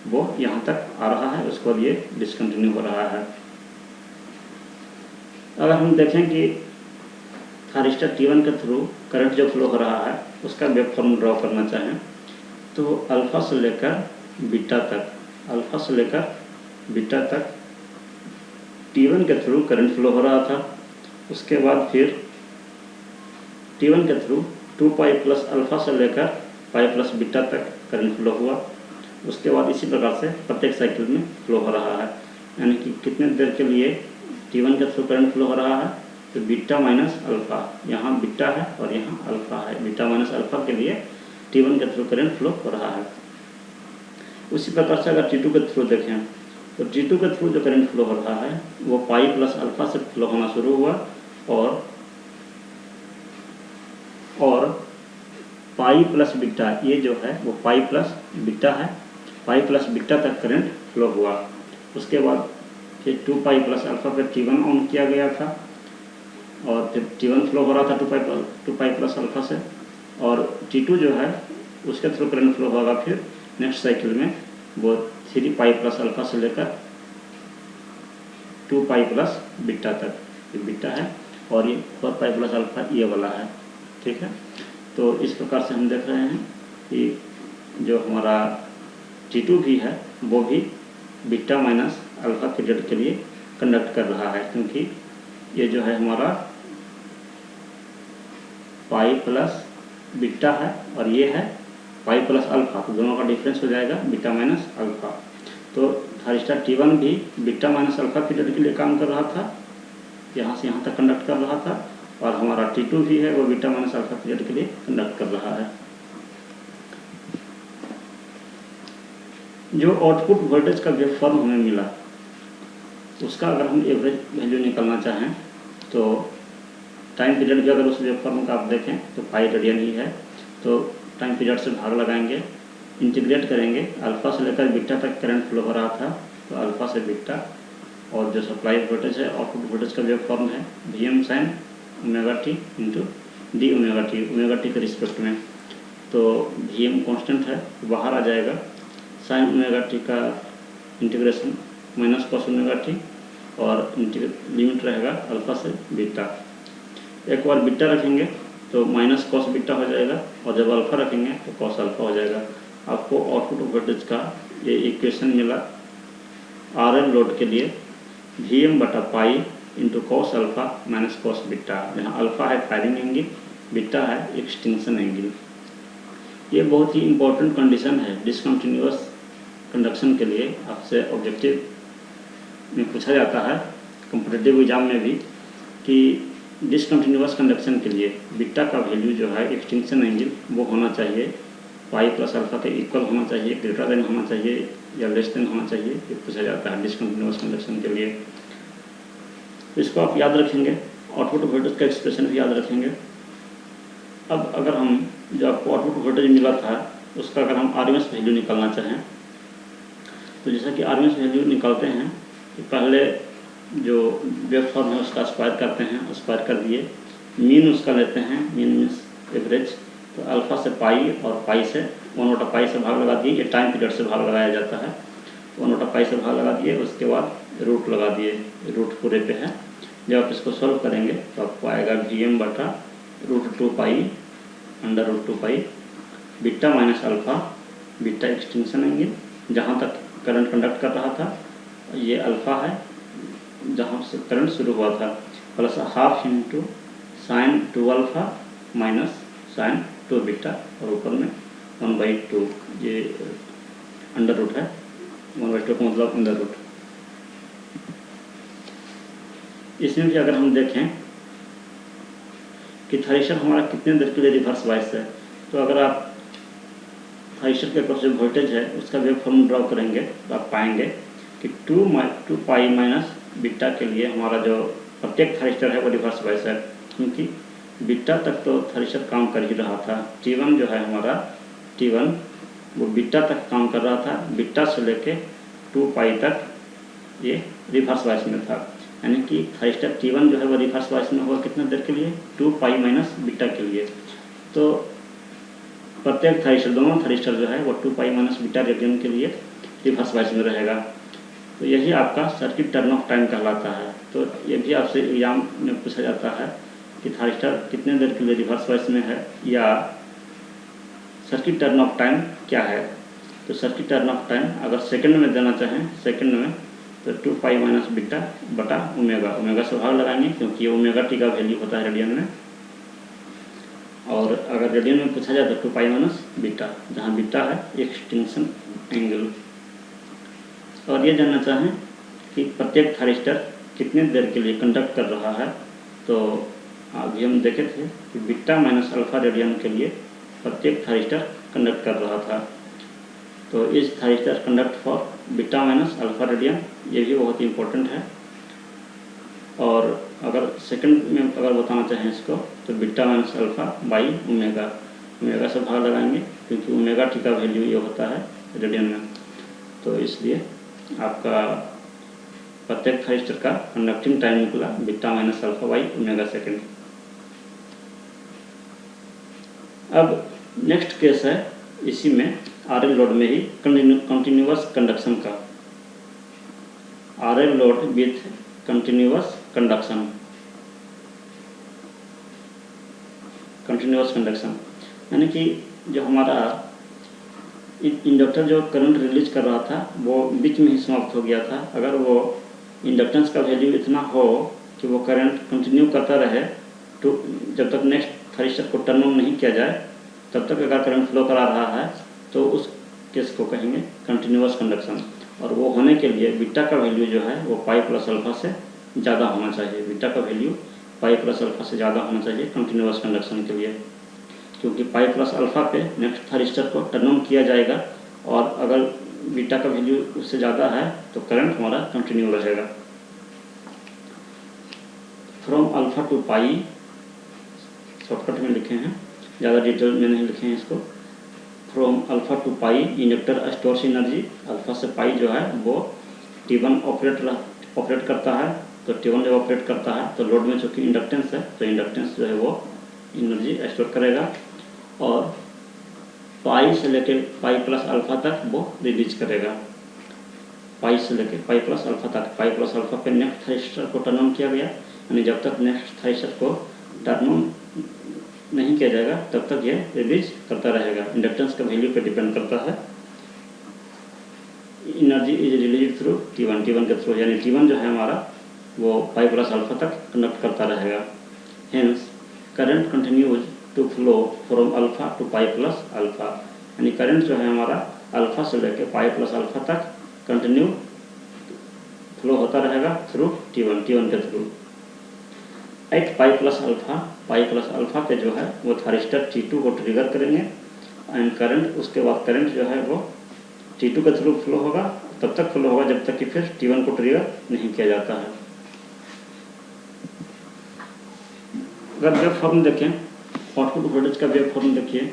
वो यहाँ तक आ रहा है, उसके बाद ये डिसकंटिन्यू हो रहा है। अगर हम देखें कि थारिस्टर T1 के थ्रू करंट जो फ्लो हो रहा है, उसका वेव फॉर्म ड्रॉ करना चाहें तो अल्फा से लेकर बीटा तक T1 के थ्रू करंट फ्लो हो रहा था। उसके बाद फिर T1 के थ्रू 2 पाई प्लस अल्फा से लेकर पाई प्लस बीटा तक करंट फ्लो हुआ। उसके बाद इसी प्रकार से प्रत्येक साइकिल में फ्लो हो रहा है, यानी कि कितने देर के लिए T1 के थ्रू करंट फ्लो हो रहा है, तो बीटा माइनस अल्फा, यहाँ बीटा है और यहाँ अल्फा है, बीटा माइनस अल्फा के लिए T1 के थ्रू करंट फ्लो हो रहा है। उसी प्रकार से अगर T2 के थ्रू देखें तो T2 के थ्रू जो करंट फ्लो हो रहा है वो पाई प्लस अल्फा से फ्लो होना शुरू हुआ और पाई प्लस बीटा, ये जो है वो पाई प्लस बीटा है, पाई प्लस बीटा तक करंट फ्लो हुआ। उसके बाद फिर 2 पाई प्लस अल्फा पर T1 ऑन किया गया था और फिर T1 फ्लो हो रहा था 2 पाई प्लस अल्फा से, और T2 जो है उसके थ्रू करंट फ्लो होगा फिर नेक्स्ट साइकिल में वो 3 पाई प्लस अल्फा से लेकर 2 पाई प्लस बीटा तक, ये बीटा है और ये 4 पाई प्लस अल्फा ये वाला है। ठीक है, तो इस प्रकार से हम देख रहे हैं कि जो हमारा T2 भी है वो भी बीटा माइनस अल्फा पीरियड के लिए कंडक्ट कर रहा है, क्योंकि ये जो है हमारा पाई प्लस बीटा है और ये है पाई प्लस अल्फा, तो दोनों का डिफरेंस हो जाएगा बीटा माइनस अल्फा। तो थारिस्टर T1 भी बीटा माइनस अल्फा पीरियड के लिए काम कर रहा था, यहाँ से यहाँ तक कंडक्ट कर रहा था, और हमारा T2 भी है वो बीटा माइनस अल्फा पीरियड के लिए कंडक्ट कर रहा है। जो आउटपुट वोल्टेज का वेव फॉर्म हमें मिला उसका अगर हम एवरेज वैल्यू निकालना चाहें तो टाइम पीरियड भी अगर उस वेव फॉर्म का आप देखें तो पाई रेडियन ही है, तो टाइम पीरियड से भाग लगाएंगे, इंटीग्रेट करेंगे, अल्फा से लेकर बीटा तक करंट फ्लो हो रहा था, तो अल्फा से बीटा, और जो सप्लाई वोल्टेज है आउटपुट वोल्टेज का वेव फॉर्म है Vm sin omega T into D omega T के रिस्पेक्ट में। तो Vm कांस्टेंट है, बाहर आ जाएगा, साइन ओमेगा टी का integration minus cos omega T, और लिमिट रहेगा अल्फा से बीटा। एक बार बीटा रखेंगे तो माइनस कॉस बीटा हो जाएगा, और जब अल्फा रखेंगे तो कॉस अल्फा हो जाएगा। आपको आउटपुट वोल्टेज का ये इक्वेशन मिला RL लोड के लिए Vm बटा pi into cos alpha minus cos beta, जहाँ अल्फा है फायरिंग एंगल, बीटा है एक्सटिंक्शन एंगल। ये बहुत ही इम्पोर्टेंट कंडीशन है डिसकंटिन्यूअस कंडक्शन के लिए, आपसे ऑब्जेक्टिव में पूछा जाता है कॉम्पिटिटिव एग्जाम में भी कि डिसकंटिन्यूअस कंडक्शन के लिए बीटा का वैल्यू जो है एक्सटिंक्शन एंगल वो होना चाहिए पाई प्लस अल्फा के इक्वल होना चाहिए, ग्रेटर देन होना चाहिए या लेस देन होना चाहिए, ये पूछा जाता है डिसकंटिन्यूअस कंडक्शन के लिए। इसको आप याद रखेंगे, आउटपुट वोल्टेज का एक्सप्रेशन भी याद रखेंगे। अब अगर हम जो आपको आउटपुट वोल्टेज मिला था उसका अगर हम RMS वैल्यू निकालना चाहें तो जैसा कि RMS वैल्यू निकालते हैं तो पहले जो वेव फॉर्म है उसका स्क्वायर करते हैं, स्क्वायर कर दिए, मीन उसका लेते हैं, मीन मीन्स एवरेज, तो अल्फा से पाई और पाई से 1/पाई से भाग लगा दिए, ये टाइम पीरियड से भाग लगाया जाता है, 1/पाई से भाग लगा दिए, उसके बाद रूट लगा दिए, रूट पूरे पे है। जब आप इसको सॉल्व करेंगे तो आपको आएगा Vm बटा √2 pi under √2 pi beta minus alpha, beta extinction angle जहाँ तक करंट कंडक्ट कर रहा था, ये अल्फा है जहाँ से करंट शुरू हुआ था, plus half into sine 2 alpha minus sine 2 beta, और ऊपर में 1/2, ये अंडर रूट है, 1/2 का मतलब अंडर रूट। इसमें भी अगर हम देखें कि थारिस्टर हमारा कितने देर के लिए रिवर्स वाइस है, तो अगर आप थारिस्टर के ऊपर जो वोल्टेज है उसका वेव फॉर्म ड्रॉ करेंगे तो आप पाएंगे कि 2 पाई माइनस बीटा के लिए हमारा जो प्रत्येक थारिस्टर है वो रिवर्स वाइस है, क्योंकि बीटा तक तो थारिस्टर काम कर ही रहा था। T1 जो है हमारा T1 वो बीटा तक काम कर रहा था, बीटा से लेके 2 पाई तक ये रिवर्स वाइस में था, यानी कि थारिस्टर T1 जो है वो रिवर्स वाइस में होगा कितने देर के लिए, 2 पाई माइनस बीटा के लिए। तो प्रत्येक थारिस्टर, दोनों थारिस्टर जो है वो 2 पाई माइनस बीटा रेडियन के लिए रिवर्स वाइस में रहेगा। तो यही आपका सर्किट टर्न ऑफ टाइम कहलाता है। तो ये भी आपसे एग्जाम में पूछा जाता है कि थारिस्टर कितने देर के लिए रिवर्स वाइस में है, या सर्किट टर्न ऑफ टाइम क्या है। तो सर्किट टर्न ऑफ टाइम अगर सेकंड में देना चाहें, सेकंड में तो 2 पाई माइनस बीटा बटा ओमेगा, ओमेगा से भाग लगाएंगे क्योंकि ओमेगा टी का वैल्यू होता है रेडियन में, और अगर रेडियन में पूछा जाए तो 2 पाई माइनस बीटा, जहाँ बीटा है एक्सटिंक्शन एंगल। और ये जानना चाहें कि प्रत्येक थारिस्टर कितने देर के लिए कंडक्ट कर रहा है, तो अभी हम देखे थे कि बीटा माइनस अल्फा रेडियन के लिए प्रत्येक थारिस्टर कंडक्ट कर रहा था। तो इस thyristor conduct for beta minus alpha radian, ये भी बहुत इंपॉर्टेंट है। और अगर सेकंड में अगर बताना चाहें इसको तो beta minus alpha by omega, omega से भाग लगाएंगे क्योंकि ओमेगा टी का वैल्यू ये होता है रेडियन में। तो इसलिए आपका प्रत्येक थारिस्टर का कंडक्टिंग टाइम निकला beta minus alpha by omega second. अब नेक्स्ट केस है इसी में RL लोड में ही कंटिन्यूअस कंडक्शन का, RL load with continuous conduction, continuous conduction यानी कि जो हमारा इंडक्टर जो करंट रिलीज कर रहा था वो बीच में ही समाप्त हो गया था। अगर वो इंडक्टेंस का वैल्यू इतना हो कि वो करंट कंटिन्यू करता रहे तो जब तक नेक्स्ट थ्रिस्टर को टर्न ऑन नहीं किया जाए तब तक अगर करंट फ्लो करा रहा है तो उस केस को कहेंगे कंटिन्यूअस कंडक्शन। और वो होने के लिए बीटा का वैल्यू जो है वो पाई प्लस अल्फा से ज़्यादा होना चाहिए। बीटा का वैल्यू पाई प्लस अल्फा से ज़्यादा होना चाहिए कंटिन्यूअस कंडक्शन के लिए, क्योंकि पाई प्लस अल्फा पे नेक्स्ट थ्रिस्टर को टर्न ऑन किया जाएगा और अगर बीटा का वैल्यू उससे ज़्यादा है तो करंट हमारा कंटिन्यू रहेगा। From alpha to pi shortcut में लिखे हैं, ज़्यादा डिटेल में नहीं लिखे हैं इसको। From alpha to pi inductor stores energy. Alpha से पाई जो है वो T1 ऑपरेट करता है, तो T1 जब ऑपरेट करता है तो लोड में चूँकि इंडक्टेंस है तो इंडक्टेंस जो है वो एनर्जी स्टोर करेगा और पाई से लेकर पाई प्लस अल्फा तक वो रिलीज करेगा। पाई से लेकर पाई प्लस अल्फा तक, पाई प्लस अल्फा पे नेक्स्ट थ्रिस्टर को टर्न ऑन किया गया, यानी जब तक नेक्स्ट थ्रिस्टर को टर्न ऑन नहीं किया जाएगा तब तक ये रिलीज करता रहेगा। इंडक्टेंस का वैल्यू पे डिपेंड करता है। Energy is release through T1 के थ्रू, यानी T1 जो है हमारा वो पाई प्लस अल्फा तक कंडक्ट करता रहेगा। Hence current continues to flow from alpha to pi plus alpha, यानी करंट जो है हमारा अल्फा से लेकर पाई प्लस अल्फा तक कंटिन्यू फ्लो होता रहेगा थ्रू T1 के through. At pi plus alpha पे जो है वो थ्रिस्टर T2 को ट्रिगर करेंगे एंड करंट उसके बाद करंट जो है वो T2 के थ्रू फ्लो होगा, तब तक फ्लो होगा जब तक कि फिर T1 को ट्रिगर नहीं किया जाता है। अगर वेव फॉर्म देखें, आउटपुट वोल्टेज का वेव फॉर्म देखिए।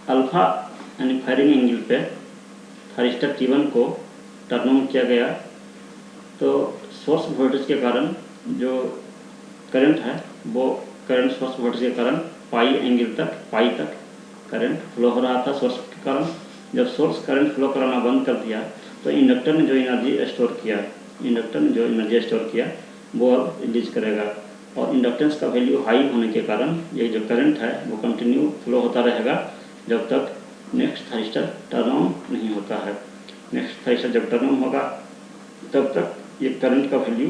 अल्फा यानी फायरिंग एंगल पे थ्रिस्टर T1 को टर्न ऑन किया गया तो सोर्स वोल्टेज के कारण जो करंट है वो करंट सोर्स वोल्टेज के कारण पाई तक करंट फ्लो हो रहा था सोर्स के कारण। जब सोर्स करंट फ्लो कराना बंद कर दिया तो इंडक्टर ने जो एनर्जी स्टोर किया वो रिलीज करेगा और इंडक्टेंस का वैल्यू हाई होने के कारण ये जो करंट है वो कंटिन्यू फ्लो होता रहेगा जब तक नेक्स्ट थ्रिस्टर टर्न ऑन नहीं होता है। नेक्स्ट थ्रिस्टर जब टर्न ऑन होगा तब तक ये करंट का वैल्यू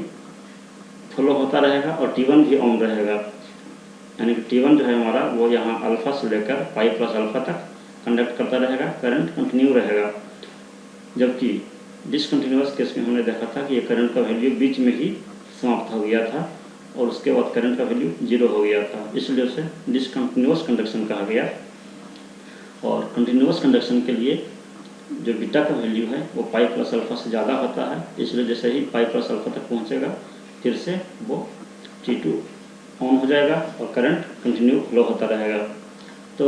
फ्लो होता रहेगा और T1 भी ऑन रहेगा, यानी कि T1 जो है हमारा वो यहाँ अल्फा से लेकर पाई प्लस अल्फा तक कंडक्ट करता रहेगा, करंट कंटिन्यू रहेगा। जबकि डिसकंटिन्यूअस केस में हमने देखा था कि ये करंट का वैल्यू बीच में ही समाप्त हो गया था और उसके बाद करंट का वैल्यू 0 हो गया था, इसलिए उसे डिसकंटिन्यूअस कंडक्शन कहा गया। और कंटिन्यूअस कंडक्शन के लिए जो बीटा का वैल्यू है वो पाई प्लस अल्फा से ज़्यादा होता है, इसलिए जैसे ही पाई प्लस अल्फा तक पहुँचेगा फिर से वो T2 ऑन हो जाएगा और करंट कंटिन्यू फ्लो होता रहेगा। तो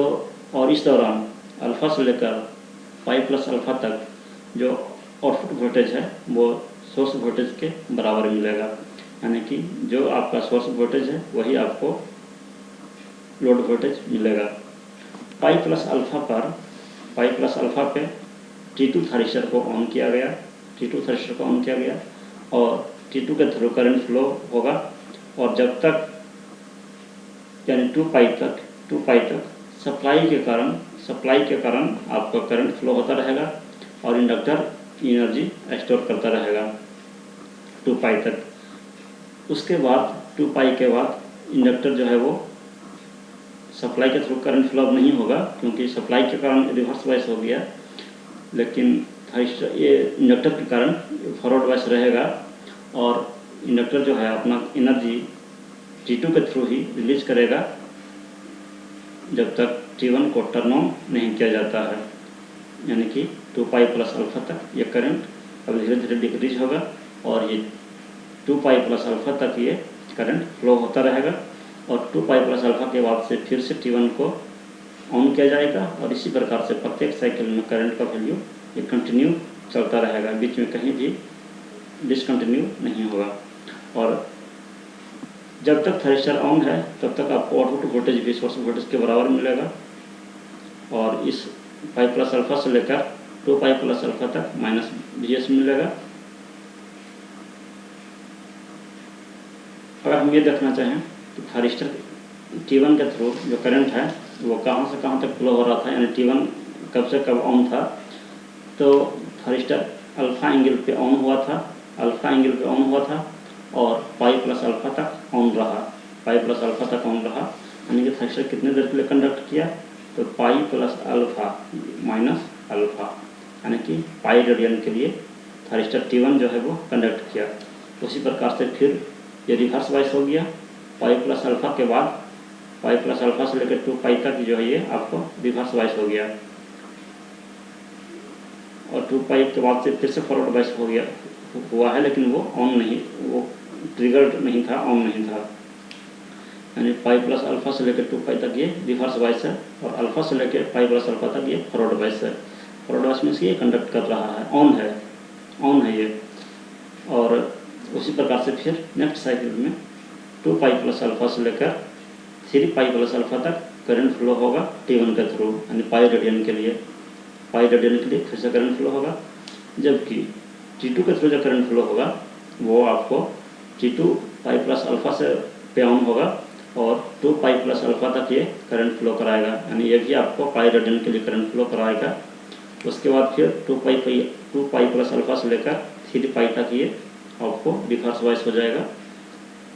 और इस दौरान अल्फा से लेकर पाई प्लस अल्फा तक जो आउटपुट वोल्टेज है वो सोर्स वोल्टेज के बराबर मिलेगा, यानी कि जो आपका सोर्स वोल्टेज है वही आपको लोड वोल्टेज मिलेगा। पाई प्लस अल्फा पे T2 थ्रिस्टर को ऑन किया गया और T2 के थ्रू करंट फ्लो होगा और जब तक यानी 2 पाई तक सप्लाई के कारण आपका करंट फ्लो होता रहेगा और इंडक्टर एनर्जी स्टोर करता रहेगा 2 पाई तक। उसके बाद 2 पाई के बाद इंडक्टर जो है वो सप्लाई के थ्रू करंट फ्लो नहीं होगा क्योंकि सप्लाई के कारण रिवर्स वाइस हो गया, लेकिन ये इंडक्टर के कारण फॉरवर्ड वाइस रहेगा और इंडक्टर जो है अपना एनर्जी T2 के थ्रू ही रिलीज करेगा जब तक T1 को टर्न ऑन नहीं किया जाता है, यानी कि 2 पाई प्लस अल्फा तक ये करंट अब धीरे धीरे डिक्रीज होगा और ये 2 पाई प्लस अल्फा तक ये करंट फ्लो होता रहेगा और 2 पाई प्लस अल्फा के बाद से फिर से T1 को ऑन किया जाएगा और इसी प्रकार से प्रत्येक साइकिल में करंट का वैल्यू ये कंटिन्यू चलता रहेगा, बीच में कहीं भी डिसकंटिन्यू नहीं होगा। और जब तक थ्रिस्टर ऑन है तब तक आपको आउटपुट वोल्टेज भी सोर्स वोल्टेज के बराबर मिलेगा और इस पाई प्लस अल्फा से लेकर 2 पाई प्लस अल्फा तक माइनस VS मिलेगा। अगर हम ये देखना चाहें तो थ्रिस्टर T1 के थ्रू जो करंट है वो कहाँ से कहाँ तक फ्लो हो रहा था, यानी T1 कब से कब ऑन था, तो थारिस्टर अल्फ़ा एंगल पे ऑन हुआ था, अल्फ़ा एंगल पे ऑन हुआ था और पाई प्लस अल्फ़ा तक ऑन रहा, पाई प्लस अल्फ़ा तक ऑन रहा। यानी कि थारिस्टर कितने देर के लिए कंडक्ट किया, तो पाई प्लस अल्फ़ा माइनस अल्फ़ा, यानी कि पाई रेडियन के लिए थारिस्टर T1 जो है वो कंडक्ट किया। उसी प्रकार से फिर ये रिवर्स वाइस हो गया, पाई प्लस अल्फ़ा के बाद पाई प्लस अल्फ़ा से लेकर 2 पाई तक जो है ये आपको रिवर्स वाइस हो गया, और 2 पाई के बाद से फिर से फॉरवर्ड वाइस हो गया हुआ है, लेकिन वो ऑन नहीं, वो ट्रिगर्ड नहीं था, ऑन नहीं था। यानी पाई प्लस अल्फ़ा से लेकर 2 पाई तक ये रिवर्स वाइस है, और अल्फ़ा से लेकर पाई प्लस अल्फ़ा तक ये फॉरवर्ड वाइस है। फॉरवर्ड वाइस मीन्स ये कंडक्ट कर रहा है, ऑन है ये। और उसी प्रकार से फिर नेक्स्ट साइकिल में 2 पाई प्लस अल्फ़ा से लेकर 3 पाई प्लस अल्फ़ा तक करंट फ्लो होगा T1 के थ्रू, यानी पाई रेडियन के लिए, पाई रेडियन के लिए फिर से करंट फ्लो होगा। जबकि T2 के थ्रू जो करंट फ्लो होगा वो आपको T2 पाई प्लस अल्फ़ा से पे ऑन होगा और 2 पाई प्लस अल्फ़ा तक ये करंट फ्लो कराएगा, यानी ये भी आपको पाई रेडियन के लिए करंट फ्लो कराएगा। उसके बाद फिर 2 पाई प्लस अल्फ़ा से लेकर 3 पाई तक ये आपको रिवर्स वाइस हो जाएगा,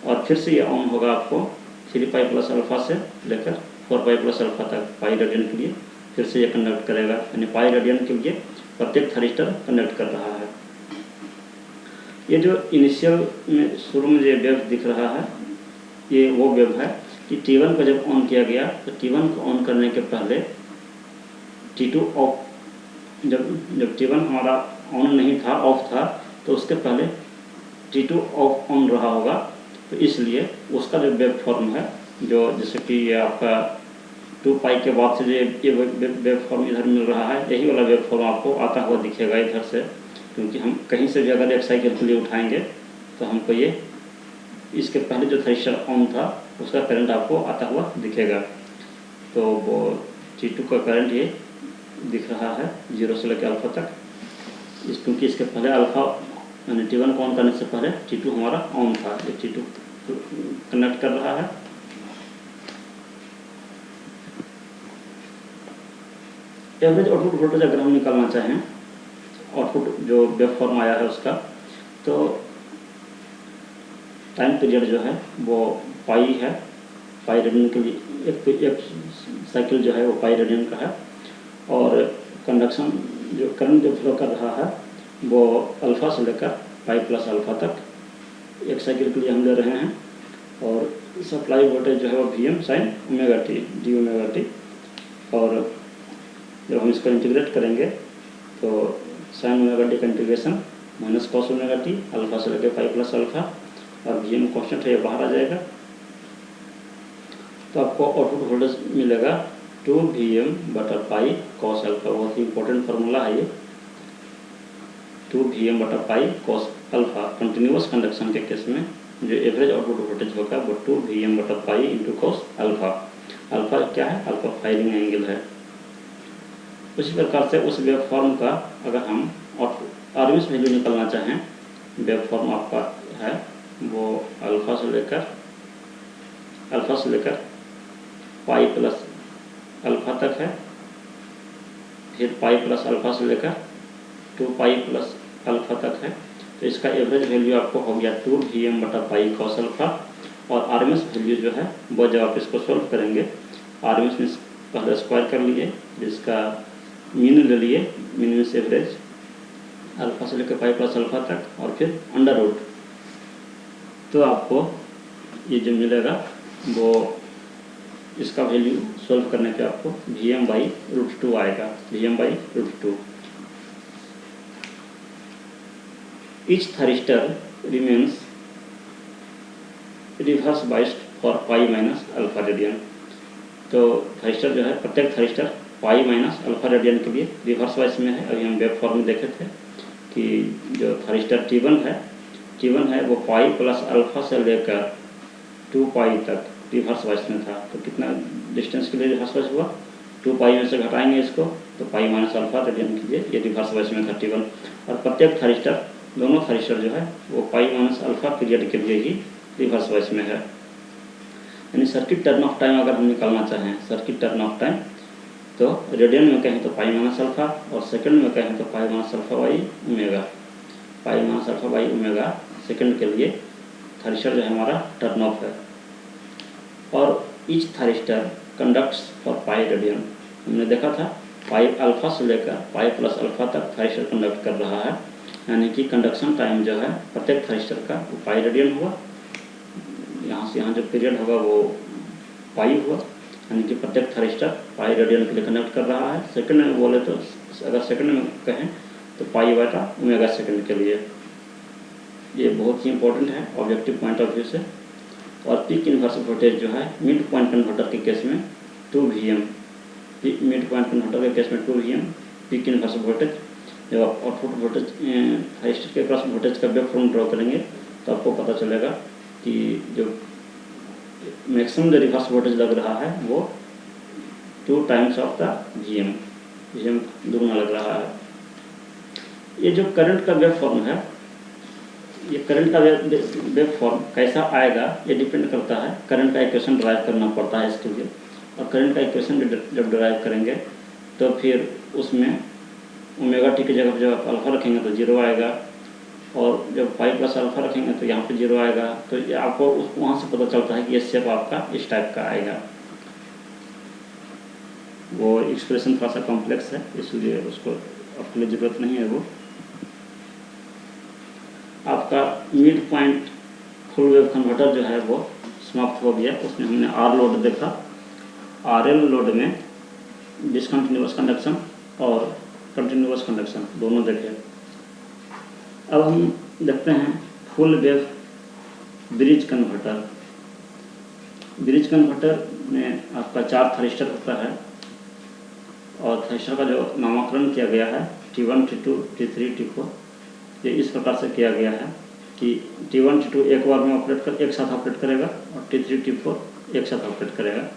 और फिर से ये ऑन होगा आपको 3 पाई प्लस अल्फ़ा से लेकर 4 पाई प्लस अल्फ़ा तक पाई रेडियन के लिए फिर से ये कंडक्ट करेगा, यानी पाई रेडियन के लिए प्रत्येक थारिस्टर कंडक्ट कर रहा है। ये जो इनिशियल में शुरू में ये वेव दिख रहा है, ये वो वेव है कि T1 को जब ऑन किया गया तो T1 को ऑन करने के पहले T2 ऑफ, जब T1 हमारा ऑन नहीं था, ऑफ था, तो उसके पहले T2 ऑफ ऑन रहा होगा। तो इसलिए उसका जो वेव फॉर्म है, जो जैसे कि ये आपका 2 पाई के बाद से ये वेव फॉर्म इधर मिल रहा है, यही वाला वेव फॉर्म आपको आता हुआ दिखेगा इधर से, क्योंकि हम कहीं से भी अगर एक साइकिल के लिए उठाएंगे तो हमको ये इसके पहले जो थारिस्टर ऑन था उसका करंट आपको आता हुआ दिखेगा। तो वो T2 का करंट ये दिख रहा है 0 से लेकर अल्फ़ा तक, क्योंकि इसके पहले अल्फ़ा यानी T1 को ऑन करने से पहले T2 हमारा ऑन था, ये T2 कनेक्ट कर रहा है। एवरेज आउटपुट वोल्टेज अगर हम निकालना चाहें, आउटपुट जो वेव फॉर्म आया है उसका, तो टाइम पीरियड जो है वो पाई है, पाई रेडियन के लिए एक साइकिल जो है वो पाई रेडियन का है, और कंडक्शन जो करंट जो फ्लो कर रहा है वो अल्फ़ा से लेकर पाई प्लस अल्फ़ा तक एक साइकिल के लिए हम ले रहे हैं, और सप्लाई वोल्टेज जो है वो Vm sin omega T D omega T, और जब हम इसको इंटीग्रेट करेंगे तो sin ओमेगा टी का integration minus cos omega T alpha से लेकर पाई प्लस अल्फ़ा, और Vm कॉन्स्टेंट है ये बाहर आ जाएगा। तो आपको आउटपुट वोल्टेज मिलेगा 2Vm बटा पाई कॉस अल्फ़ा, बहुत ही इंपॉर्टेंट फार्मूला है ये, 2Vm बटा pi cos alpha. Continuous conduction के केस में जो एवरेज आउटपुट वोल्टेज होगा वो 2Vm बटा pi into cos alpha. Alpha क्या है, अल्फ़ा फायरिंग एंगल है। उसी प्रकार से उस वेव फॉर्म का अगर हम आरएमएस वैल्यू निकालना चाहें, वेव फॉर्म आपका है वो अल्फ़ा से लेकर पाई प्लस अल्फ़ा तक है, फिर पाई प्लस अल्फ़ा से लेकर 2 पाई प्लस अल्फ़ा तक है। तो इसका एवरेज वैल्यू आपको हो गया 2Vm बटा पाई कॉस अल्फ़ा, और आरएमएस वैल्यू जो है वो जब आप इसको सॉल्व करेंगे, आरएमएस में पहले स्क्वायर कर लिए, जिसका मीन ले लिए, मीन मीन्स एवरेज अल्फ़ा से लेकर पाई प्लस अल्फ़ा तक, और फिर अंडर रूट, तो आपको ये जो मिलेगा वो इसका वैल्यू सॉल्व करने पे आपको Vm/√2 आएगा, Vm/√2। Each thyristor remains reverse biased for pi minus alpha radian. तो थारिस्टर जो है, प्रत्येक thyristor pi minus alpha radian के लिए रिवर्स वाइस में है। अभी हम वेव फॉर्म में देखे थे कि जो थारिस्टर T1 है वो पाई प्लस अल्फ़ा से लेकर 2 पाई तक रिवर्स वाइस में था। तो कितना डिस्टेंस के लिए रिवर्स वाइस हुआ, 2 पाई में से घटाएंगे इसको तो पाई माइनस अल्फ़ा रेडियन के लिए ये रिवर्स वाइस में था T1। और प्रत्येक थारिस्टर, दोनों थारिस्टर जो है वो पाई माइनस अल्फ़ा पीरियड के लिए ही रिवर्स वाइस में है। यानी सर्किट टर्न ऑफ टाइम अगर हम निकालना चाहें, सर्किट टर्न ऑफ टाइम, तो रेडियन में कहें तो पाई माइनस अल्फा, और सेकंड में कहें तो पाई minus alpha by omega. Pi minus alpha by omega second के लिए थायरिस्टर जो है हमारा टर्न ऑफ है। और each thyristor conducts for pi radian. हमने देखा था पाई अल्फा से लेकर पाई प्लस अल्फा तक थायरिस्टर कंडक्ट कर रहा है, यानी कि कंडक्शन टाइम जो है प्रत्येक थायरिस्टर का वो पाई रेडियन हुआ। यहाँ से यहाँ जो पीरियड होगा वो पाई हुआ, यानी कि प्रत्येक थायरिस्टर पाई रेडियन के लिए कंडक्ट कर रहा है। सेकंड में बोले तो अगर सेकंड में कहें तो पाई बटा ओमेगा सेकंड के लिए। ये बहुत ही इंपॉर्टेंट है ऑब्जेक्टिव पॉइंट ऑफ व्यू से। और पीक इन्वर्स वोल्टेज जो है मिड पॉइंट कन्वर्टर के केस में 2 Vm, मिड पॉइंट कन्वर्टर के केस में 2 Vm पीक इन्वर्स वोल्टेज। जब आप आउटपुट वोल्टेज थायरिस्टर के क्रॉस वोल्टेज का वेव फॉर्म ड्रॉ करेंगे तो आपको पता चलेगा कि जो मैक्सिमम जो रिवर्स वोल्टेज लग रहा है वो 2 टाइम्स ऑफ द Vm दुगना लग रहा है। ये जो करंट का वेव फॉर्म है, ये करंट का वेव फॉर्म कैसा आएगा ये डिपेंड करता है। करंट का इक्वेशन ड्राइव करना पड़ता है इसके लिए, और करंट का इक्वेशन जब ड्राइव करेंगे तो फिर उसमें ओमेगा टी की जगह पर जब आप अल्फा रखेंगे तो 0 आएगा, और जब पाई प्लस अल्फा रखेंगे तो यहाँ पे 0 आएगा। तो ये आपको वहाँ से पता चलता है कि ये शेप आपका इस टाइप का आएगा। वो एक्सप्रेशन थोड़ा सा कॉम्प्लेक्स है, इसलिए उसको आपके लिए ज़रूरत नहीं है। वो आपका mid point full wave converter जो है वो समाप्त हो गया। उसमें हमने आर लोड देखा, RL लोड में डिसकंटिन्यूअस कंडक्शन और कंटिन्यूअस कंडक्शन दोनों देखे। अब हम देखते हैं full wave bridge converter. Bridge converter में आपका 4 थायरिस्टर होता है, और थायरिस्टर का जो नामकरण किया गया है T1, T2, T3, T4, ये इस प्रकार से किया गया है कि T1, T2 एक बार में एक साथ ऑपरेट करेगा, और T3, T4 एक साथ ऑपरेट करेगा।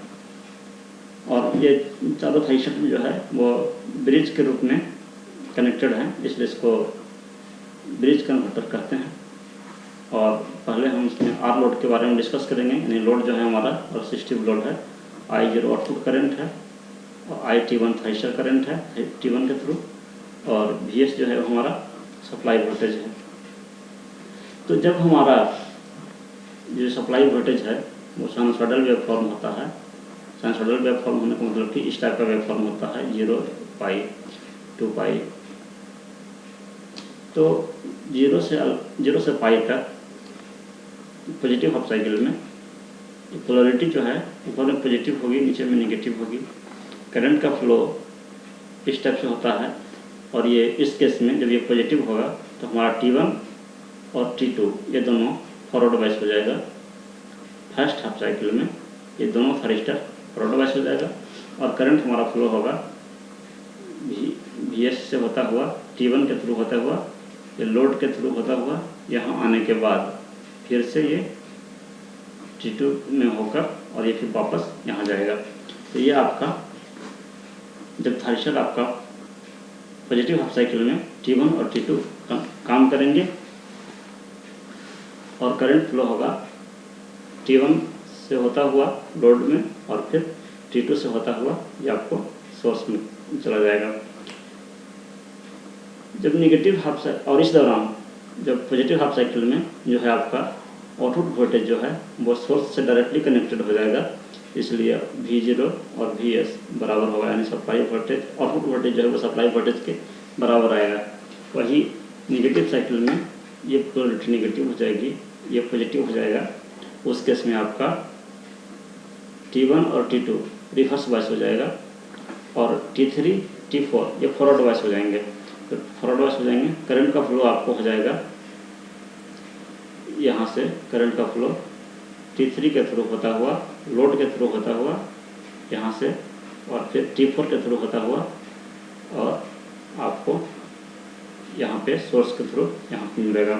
और ये चारों थायरिस्टर जो है वो ब्रिज के रूप में कनेक्टेड है, इसलिए इसको ब्रिज कन्वर्टर कहते हैं। और पहले हम इसमें आर लोड के बारे में डिस्कस करेंगे, यानी लोड जो है हमारा रेसिस्टिव लोड है। I0 आउटपुट करंट है, और T1 थायरिस्टर करंट है T1 के थ्रू, और Vs जो है वो हमारा सप्लाई वोल्टेज है। तो जब हमारा जो सप्लाई वोल्टेज है वो साइनसॉइडल वेव फॉर्म होता है। साइनसॉइडल वेव फॉर्म होने का मतलब कि इस टाइप का वेव फॉर्म होता है 0 पाई 2 पाई। तो 0 से पाई तक पॉजिटिव हाफ साइकिल में पोलरिटी जो है ऊपर में पॉजिटिव होगी, नीचे में नेगेटिव होगी। करंट का फ्लो इस टाइप से होता है, और ये इस केस में जब ये पॉजिटिव होगा तो हमारा T1 और T2 ये दोनों फॉरवर्ड बाइस हो जाएगा। फर्स्ट हाफ साइकिल में ये दोनों थायरिस्टर फॉरवर्ड बाइस हो जाएगा, और करंट हमारा फ्लो होगा Vs से होता हुआ T1 के थ्रू होता हुआ, ये लोड के थ्रू होता हुआ यहाँ आने के बाद फिर से ये T2 में होकर और ये फिर वापस यहाँ जाएगा। तो ये आपका जब थायरिस्टर आपका पॉजिटिव हाफ साइकिल में T1 और T2 काम करेंगे, और करंट फ्लो होगा T1 से होता हुआ लोड में, और फिर T2 से होता हुआ ये आपको सोर्स में चला जाएगा। जब निगेटिव हाफ साइकिल, और इस दौरान जब पॉजिटिव हाफ साइकिल में जो है आपका आउटपुट वोल्टेज जो है वो सोर्स से डायरेक्टली कनेक्टेड हो जाएगा, इसलिए V0 और Vs बराबर होगा, यानी सप्लाई वोल्टेज आउटपुट वोल्टेज जो है वो सप्लाई वोल्टेज के बराबर आएगा। वही निगेटिव साइकिल में ये पोलरिटी निगेटिव हो जाएगी, ये पॉजिटिव हो जाएगा। उस केस में आपका T1 और T2 रिवर्स बाइस हो जाएगा, और T3, T4 ये फॉरवर्ड बाइस हो जाएंगे। तो फॉरवर्ड बाइस हो जाएंगे, करंट का फ्लो आपको हो जाएगा यहाँ से, करंट का फ्लो T3 के थ्रू होता हुआ, लोड के थ्रू होता हुआ यहाँ से, और फिर T4 के थ्रू होता हुआ, और आपको यहाँ पे सोर्स के थ्रू यहाँ पे मिलेगा।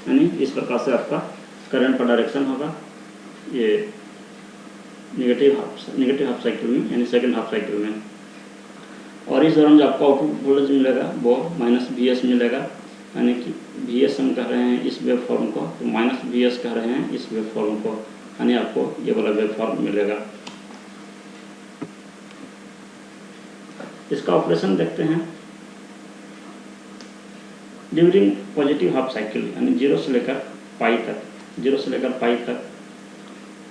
यानी इस प्रकार से आपका करंट का डायरेक्शन होगा ये नेगेटिव हाफ साइकिल में, यानी सेकंड हाफ साइकिल में। और इस दौरान जो आपको आउटपुट वोल्टेज मिलेगा वो -Vs मिलेगा, यानी कि Vs हम कह रहे हैं इस वेव फॉर्म को, तो -Vs कह रहे हैं इस वेव फॉर्म को, यानी आपको ये वाला वेव फॉर्म मिलेगा। इसका ऑपरेशन देखते हैं। ड्यूरिंग पॉजिटिव हाफ साइकिल यानी 0 से लेकर पाई तक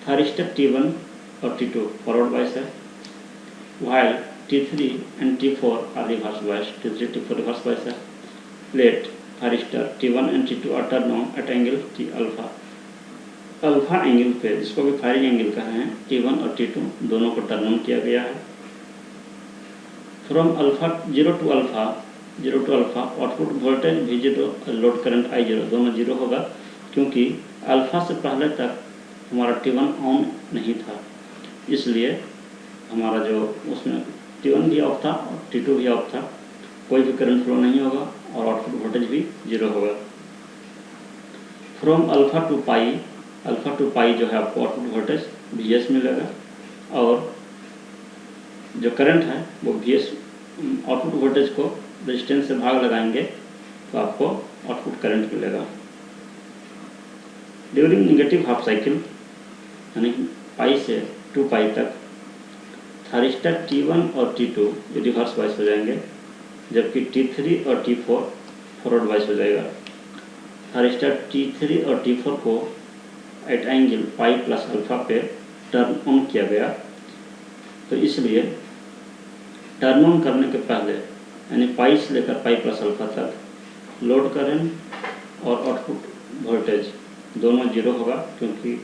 थायरिस्टर T1 और T2 फॉरवर्ड बायस है, while T3 and T4 are reverse bias. T3 T4 reverse bias है। Let thyristor T1 and T2 are turned on at angle T alpha. Alpha angle पे, जिसको भी फायरिंग एंगल कह रहे हैं, T1 और T2 दोनों को टर्न ऑन किया गया है। From alpha 0 to alpha output voltage V0 load current I0 दोनों 0 होगा, क्योंकि अल्फा से पहले तक हमारा T1 ऑन नहीं था, इसलिए हमारा जो उसमें T1 भी ऑफ था और T2 भी ऑफ था, कोई भी करंट फ्लो नहीं होगा और आउटपुट वोल्टेज भी 0 होगा। फ्रॉम अल्फा टू पाई जो है आपको आउटपुट वोल्टेज Vs मिलेगा, और जो करंट है वो Vs आउटपुट वोल्टेज को रेजिस्टेंस से भाग लगाएंगे तो आपको आउटपुट करंट मिलेगा। ड्यूरिंग नेगेटिव हाफ साइकिल यानी पाई से 2 पाई तक थायरिस्टर T1 और T2 ये रिवर्स बायस हो जाएंगे, जबकि T3 और T4 फॉरवर्ड बायस हो जाएगा। थायरिस्टर T3 और T4 को at angle pi plus alpha पे टर्न ऑन किया गया, तो इसलिए टर्न ऑन करने के पहले यानी पाई से लेकर पाई प्लस अल्फा तक लोड करंट और आउटपुट वोल्टेज दोनों 0 होगा, क्योंकि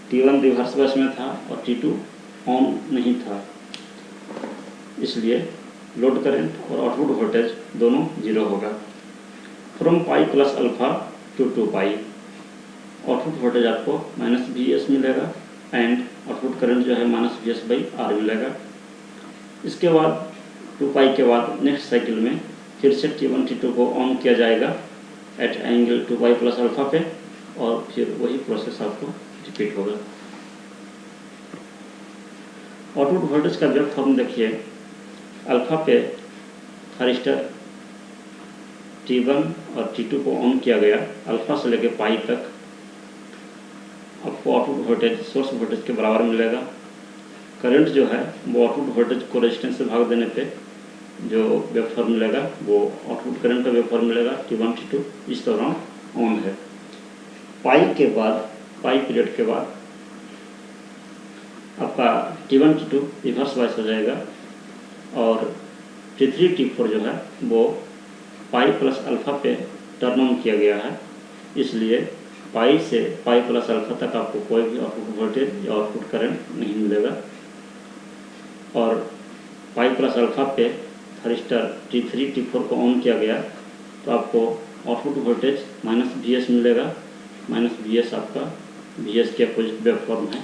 T1 रिवर्स बायस में था और T2 ऑन नहीं था, इसलिए लोड करंट और आउटपुट वोल्टेज दोनों 0 होगा। From pi plus alpha to 2 pi output voltage आपको -Vs मिलेगा एंड आउटपुट करंट जो है -Vs/R मिलेगा। इसके बाद 2 पाई के बाद नेक्स्ट साइकिल में फिर से T1 T2 को ऑन किया जाएगा at angle 2 pi plus alpha पे, और फिर वही प्रोसेस आपको रिपीट होगा। आउटपुट वोल्टेज का वेव फॉर्म देखिए, अल्फा पे थायरिस्टर T1 और T2 को ऑन किया गया, अल्फा से लेकर पाई तक आपको आउटपुट वोल्टेज सोर्स वोल्टेज के बराबर मिलेगा। करंट जो है वो आउटपुट वोल्टेज को रेजिस्टेंस से भाग देने पे जो वेव फॉर्म मिलेगा वो आउटपुट करंट का वेव फॉर्म मिलेगा। T1 T2 इस दौरान ऑन है। पाई पीरियड के बाद आपका T1 T2 रिवर्स बायस हो जाएगा, और T3 T4 जो है वो पाई प्लस अल्फा पे टर्न ऑन किया गया है, इसलिए पाई से पाई प्लस अल्फा तक आपको कोई भी आउटपुट वोल्टेज या आउटपुट करंट नहीं मिलेगा, और पाई प्लस अल्फा पे थायरिस्टर T3 T4 को ऑन किया गया तो आपको आउटपुट वोल्टेज -Vs मिलेगा। -Vs आपका Vs के अपोजिट वेव फॉर्म है,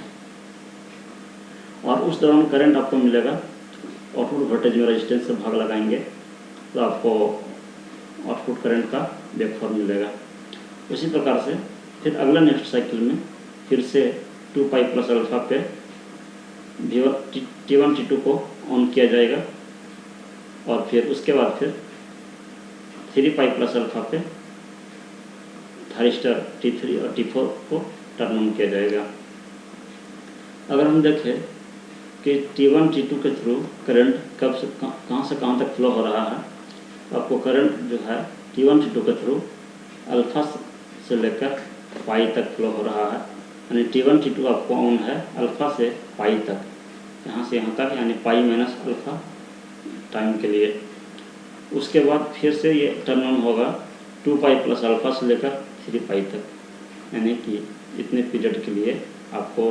और उस दौरान करंट आपको मिलेगा, आउटपुट वोल्टेज में रेजिस्टेंस से भाग लगाएंगे तो आपको आउटपुट करंट का वेव फॉर्म मिलेगा। उसी प्रकार से फिर अगला नेक्स्ट साइकिल में फिर से 2 पाई प्लस अल्फा पे T1 T2 को ऑन किया जाएगा, और फिर उसके बाद फिर 3 पाई प्लस अल्फा पे थायरिस्टर T3 और T4 को टर्न ऑन किया जाएगा। अगर हम देखें कि T1 T2 के थ्रू करंट कब से कहाँ से कहाँ तक फ्लो हो रहा है, तो आपको करंट जो है T1 T2 के थ्रू अल्फा से लेकर पाई तक फ्लो हो रहा है, यानी T1 T2 आपको ऑन है अल्फा से पाई तक, यहाँ से यहाँ तक, यानी पाई माइनस अल्फा टाइम के लिए। उसके बाद फिर से ये टर्न ऑन होगा 2 पाई प्लस अल्फा से लेकर 3 पाई तक, यानी कि इतने पीरियड के लिए आपको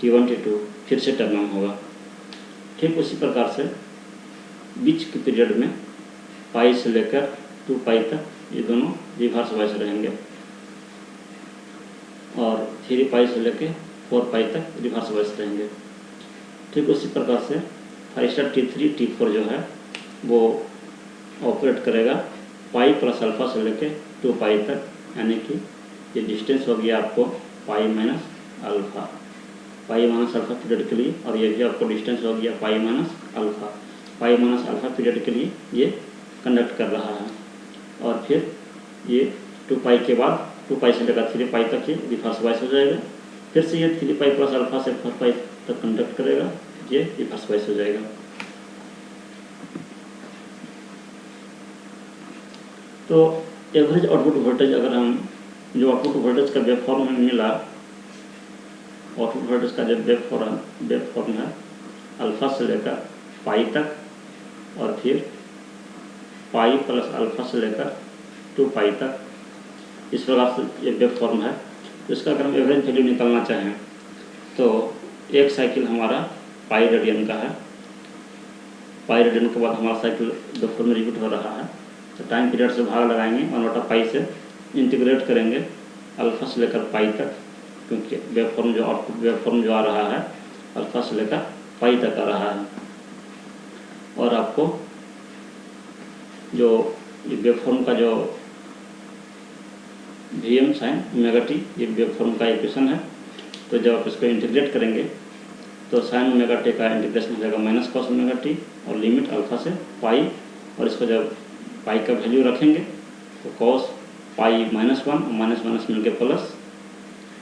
T1 T2 फिर से टर्न ऑन होगा। ठीक उसी प्रकार से बीच के पीरियड में पाई से लेकर 2 पाई तक ये दोनों रिवर्स बायस रहेंगे, और 3 पाई से लेकर 4 पाई तक रिवर्स बायस रहेंगे। ठीक उसी प्रकार से थायरिस्टर T3 T4 जो है वो ऑपरेट करेगा पाई प्लस अल्फा से लेकर 2 पाई तक, यानी कि ये डिस्टेंस हो गया आपको पाई माइनस अल्फा पीरियड के लिए, और ये भी आपको डिस्टेंस हो गया पाई माइनस अल्फा पीरियड के लिए ये कंडक्ट कर रहा है। और फिर ये 2 पाई के बाद 2 पाई से लेकर 3 पाई तक ये रिवर्स बायस हो जाएगा, फिर से ये 3 पाई प्लस अल्फा से 4 पाई तक कंडक्ट करेगा, ये रिवर्स बायस हो जाएगा। तो एवरेज आउटपुट वोल्टेज अगर हम जो आउटपुट वोल्टेज का वेव फॉर्म हमें मिला, आउटपुट वोल्टेज का जो वेव फॉर्म है अल्फा से लेकर पाई तक और फिर पाई प्लस अल्फा से लेकर 2 पाई तक, इस प्रकार से ये वेव फॉर्म है। तो इसका अगर हम एवरेज वैल्यू निकालना चाहें तो एक साइकिल हमारा पाई रेडियन का है, पाई रेडियन के बाद हमारा साइकिल 2 फोर में रिपीट हो रहा है। तो टाइम पीरियड से भाग लगाएंगे, 1/पाई से इंटीग्रेट करेंगे अल्फा से लेकर पाई तक, क्योंकि वेव फॉर्म जो आउटपुट वेव फॉर्म जो आ रहा है अल्फा से लेकर पाई तक आ रहा है। और आपको जो ये वेव फॉर्म का जो Vm sin ओमेगा टी ये वेव फॉर्म का इक्वेशन है। तो जब आप इसको इंटीग्रेट करेंगे तो साइन ओमेगा टी का इंटीग्रेशन हो जाएगा माइनस कॉस ओमेगा टी और लिमिट अल्फा से पाई, और इसको जब पाई का वैल्यू रखेंगे तो कॉस पाई -1 और माइनस मिलकर प्लस,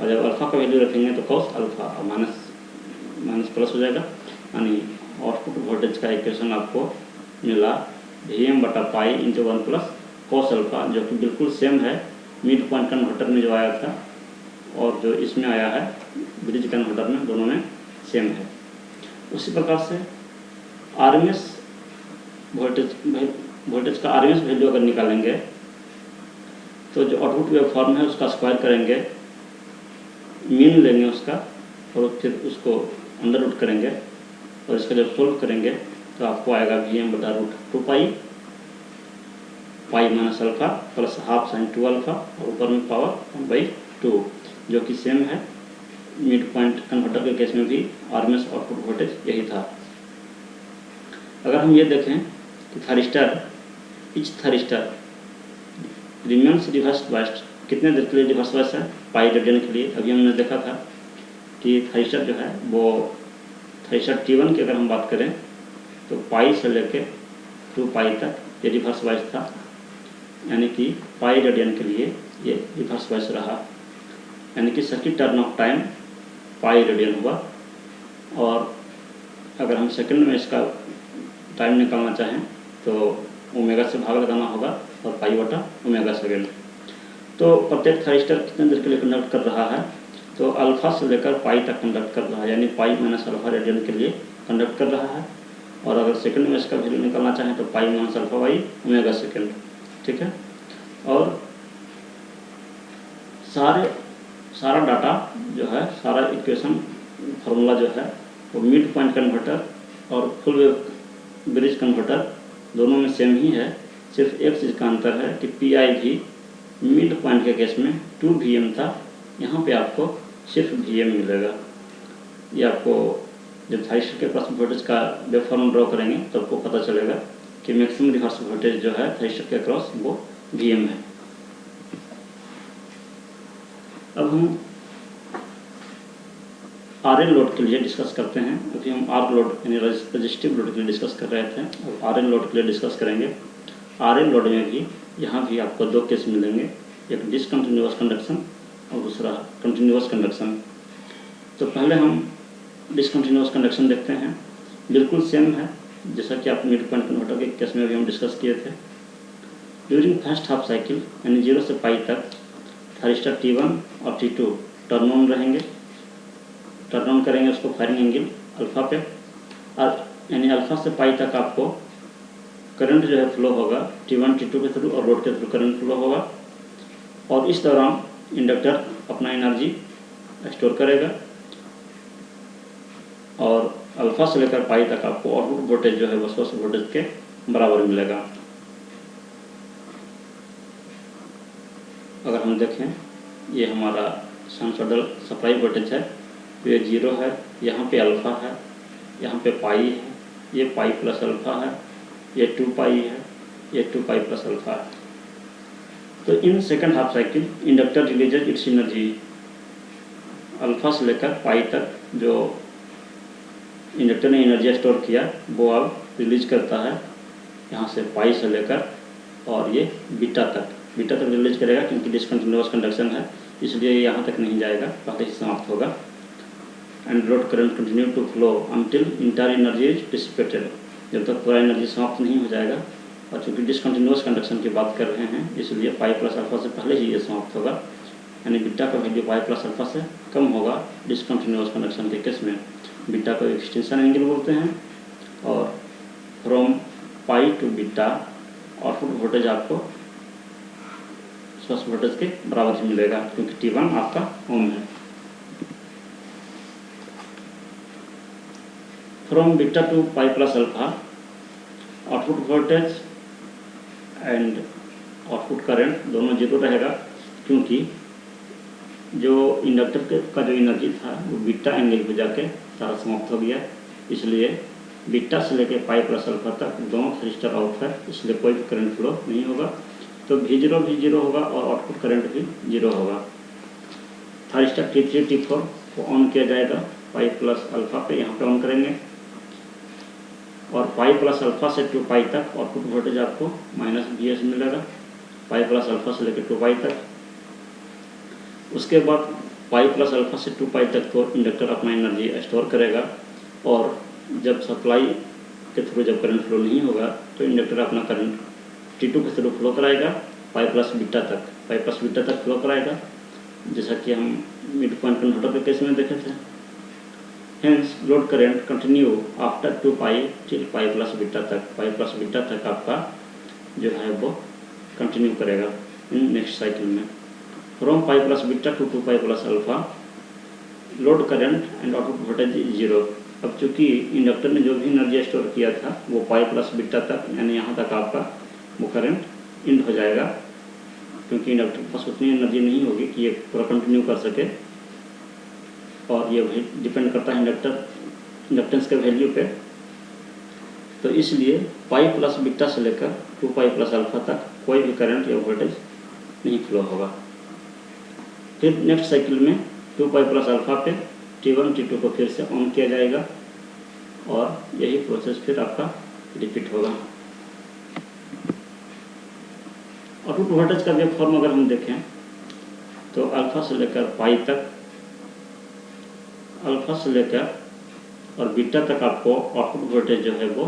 और जब अल्फा का वैल्यू रखेंगे तो कॉस अल्फा और माइनस प्लस हो जाएगा। यानी आउटपुट वोल्टेज का इक्वेशन आपको मिला Vm/पाई इंटू 1 प्लस कॉस अल्फा, जो कि बिल्कुल सेम है मिड पॉइंट कन्वर्टर में जो आया था और जो इसमें आया है ब्रिज कन्वर्टर में, दोनों में सेम है। उसी प्रकार से आरएमएस वोल्टेज का आरएमएस वैल्यू अगर निकालेंगे तो जो आउटपुट वेव फॉर्म है उसका स्क्वायर करेंगे, मीन लेंगे उसका और फिर उसको अंडर रूट करेंगे, और इसका जब सोल्व करेंगे तो आपको आएगा Vm/√2 pi, pi minus alpha plus half sine 2 alpha और ऊपर में पावर 1/2, जो कि सेम है मिड पॉइंट कन्वर्टर के केस में भी आरएमएस आउटपुट वोल्टेज यही था। अगर हम ये देखें कि थरिस्टर रिमेन्स रिवर्स बायस्ड, कितने देर के लिए रिवर्स बायस है? पाई रेडियन के लिए। अभी हमने देखा था कि थरिस्टर जो है वो थरिस्टर T1 की अगर हम बात करें तो पाई से लेके 2 पाई तक ये रिवर्स बायस था, यानी कि पाई रेडियन के लिए ये रिवर्स बायस रहा, यानी कि circuit turn off time pi radian हुआ। और अगर हम सेकंड में इसका टाइम निकालना चाहें तो ओमेगा से भाग लगाना होगा और पाई/ओमेगा सेकेंड। तो प्रत्येक थरिस्टर कितने देर के लिए कंडक्ट कर रहा है? तो अल्फा से लेकर पाई तक कंडक्ट कर रहा है, यानी पाई माइनस अल्फा रेडियन के लिए कंडक्ट कर रहा है। और अगर सेकंड में इसका वैल्यू निकालना चाहें तो पाई minus alpha by omega second, ठीक है। और सारा डाटा जो है, सारा इक्वेशन फार्मूला जो है वो मिड पॉइंट कन्वर्टर और फुल वेव ब्रिज कन्वर्टर दोनों में सेम ही है। सिर्फ एक चीज़ का अंतर है कि पी आई भी मिड पॉइंट के केस में 2 Vm था, यहाँ पे आपको सिर्फ Vm मिलेगा। ये आपको जब थरिस्टर के पास वोल्टेज का वेव फॉर्म ड्रॉ करेंगे तो आपको पता चलेगा कि मैक्सिमम रिवर्स वोल्टेज जो है थरिस्टर के अक्रॉस वो Vm है। अब हम RL लोड के लिए डिस्कस करते हैं। अभी हम R लोड यानी रजिस्टिव लोड के लिए डिस्कस कर रहे थे, अब RL लोड के लिए डिस्कस करेंगे। RL लोड में भी यहाँ भी आपको 2 केस मिलेंगे, एक डिसकंटिन्यूअस कंडक्शन और दूसरा कंटिन्यूअस कंडक्शन। तो पहले हम डिसकंटिन्यूअस कंडक्शन देखते हैं। बिल्कुल सेम है जैसा कि आप मिड पॉइंट कन्वर्टर के केस में भी हम डिस्कस किए थे। ड्यूरिंग फर्स्ट हाफ साइकिल यानी 0 से पाई तक थरिस्टर T1 और T2 टर्न ऑन रहेंगे, टर्न ऑन करेंगे उसको फायरिंग एंगल अल्फा पे, और यानी अल्फा से पाई तक आपको करंट जो है फ्लो होगा T1 T2 के थ्रू और लोड के थ्रू करंट फ्लो होगा। और इस दौरान इंडक्टर अपना एनर्जी स्टोर करेगा और अल्फा से लेकर पाई तक आपको आउटपुट वोल्टेज जो है वो सोर्स वोल्टेज के बराबर मिलेगा। अगर हम देखें ये हमारा साइनसॉइडल सप्लाई वोल्टेज है, तो ये 0 है, यहाँ पे अल्फा है, यहाँ पे पाई है, ये पाई प्लस अल्फा है, ये 2 पाई है, ये 2 पाई प्लस अल्फा है। तो in second half cycle inductor releases its energy, alpha से लेकर पाई तक जो इंडक्टर ने एनर्जी स्टोर किया वो अब रिलीज करता है, यहाँ से पाई से लेकर और ये बीटा तक रिलीज करेगा, क्योंकि डिसकंटिन्यूअस कंडक्शन है इसलिए यहाँ तक नहीं जाएगा, पहले ही समाप्त होगा। And load current continue to flow until entire energy is dissipated, जब तक पूरा एनर्जी समाप्त नहीं हो जाएगा और चूँकि डिसकंटिन्यूअस कंडक्शन की बात कर रहे हैं इसलिए पाई प्लस अल्फा से पहले ही ये समाप्त होगा, यानी बीटा का वैल्यू पाई प्लस अल्फा से कम होगा डिसकंटिन्यूअस कंडक्शन के केस में। बीटा को एक्सटेंशन एंगल बोलते हैं और from pi to beta output voltage आपको सोर्स वोल्टेज के बराबर ही मिलेगा क्योंकि T1 आपका ओम है। From beta to pi plus alpha output voltage and output current दोनों जीरो रहेगा क्योंकि जो इंडक्टर का जो एनर्जी था वो बीटा एंगल पे जाके सारा समाप्त हो गया, इसलिए बीटा से लेके पाई प्लस अल्फा तक दोनों थ्रिस्टर आउट है, इसलिए कोई भी करंट फ्लो नहीं होगा। तो V0 भी जीरो होगा और आउटपुट करंट भी जीरो होगा। थ्रिस्टर T3 T4 को ऑन किया जाएगा पाई प्लस अल्फा पे, यहाँ पे ऑन करेंगे और पाई प्लस अल्फा से 2 पाई तक आउटपुट वोल्टेज आपको -Vs मिलेगा, पाई प्लस अल्फा से लेकर 2 पाई तक। उसके बाद पाई प्लस अल्फा से 2 पाई तक तो इंडक्टर अपना एनर्जी स्टोर करेगा और जब सप्लाई के थ्रू जब करंट फ्लो नहीं होगा तो इंडक्टर अपना करंट T2 के थ्रू फ्लो कराएगा पाई प्लस बीटा तक फ्लो कराएगा, जैसा कि हम मिड पॉइंट कन्वर्टर के केस में देखे थे। Hence load current continue after 2 पाई टिल पाई प्लस बीटा तक आपका जो है वो कंटिन्यू करेगा इन नेक्स्ट साइकिल में। From pi plus beta two 2 pi plus alpha load current and output voltage is zero. अब चूँकि इंडक्टर ने जो भी एनर्जी स्टोर किया था वो पाई प्लस बीटा तक यानी यहाँ तक आपका वो करंट इंड हो जाएगा क्योंकि इंडक्टर के पास उतनी एनर्जी नहीं होगी कि ये पूरा कंटिन्यू कर सके और ये डिपेंड करता है इंडक्टेंस के वैल्यू पे। तो इसलिए पाई प्लस बीटा से लेकर 2 पाई प्लस अल्फा तक कोई भी करंट या वोल्टेज नहीं फ्लो होगा। फिर नेक्स्ट साइकिल में 2 पाई प्लस अल्फा पे T1 T2 को फिर से ऑन किया जाएगा और यही प्रोसेस फिर आपका रिपीट होगा। आउटपुट वोल्टेज का वेव फॉर्म अगर हम देखें तो अल्फा से लेकर पाई तक, अल्फा से लेकर और बीटा तक आपको आउटपुट वोल्टेज जो है वो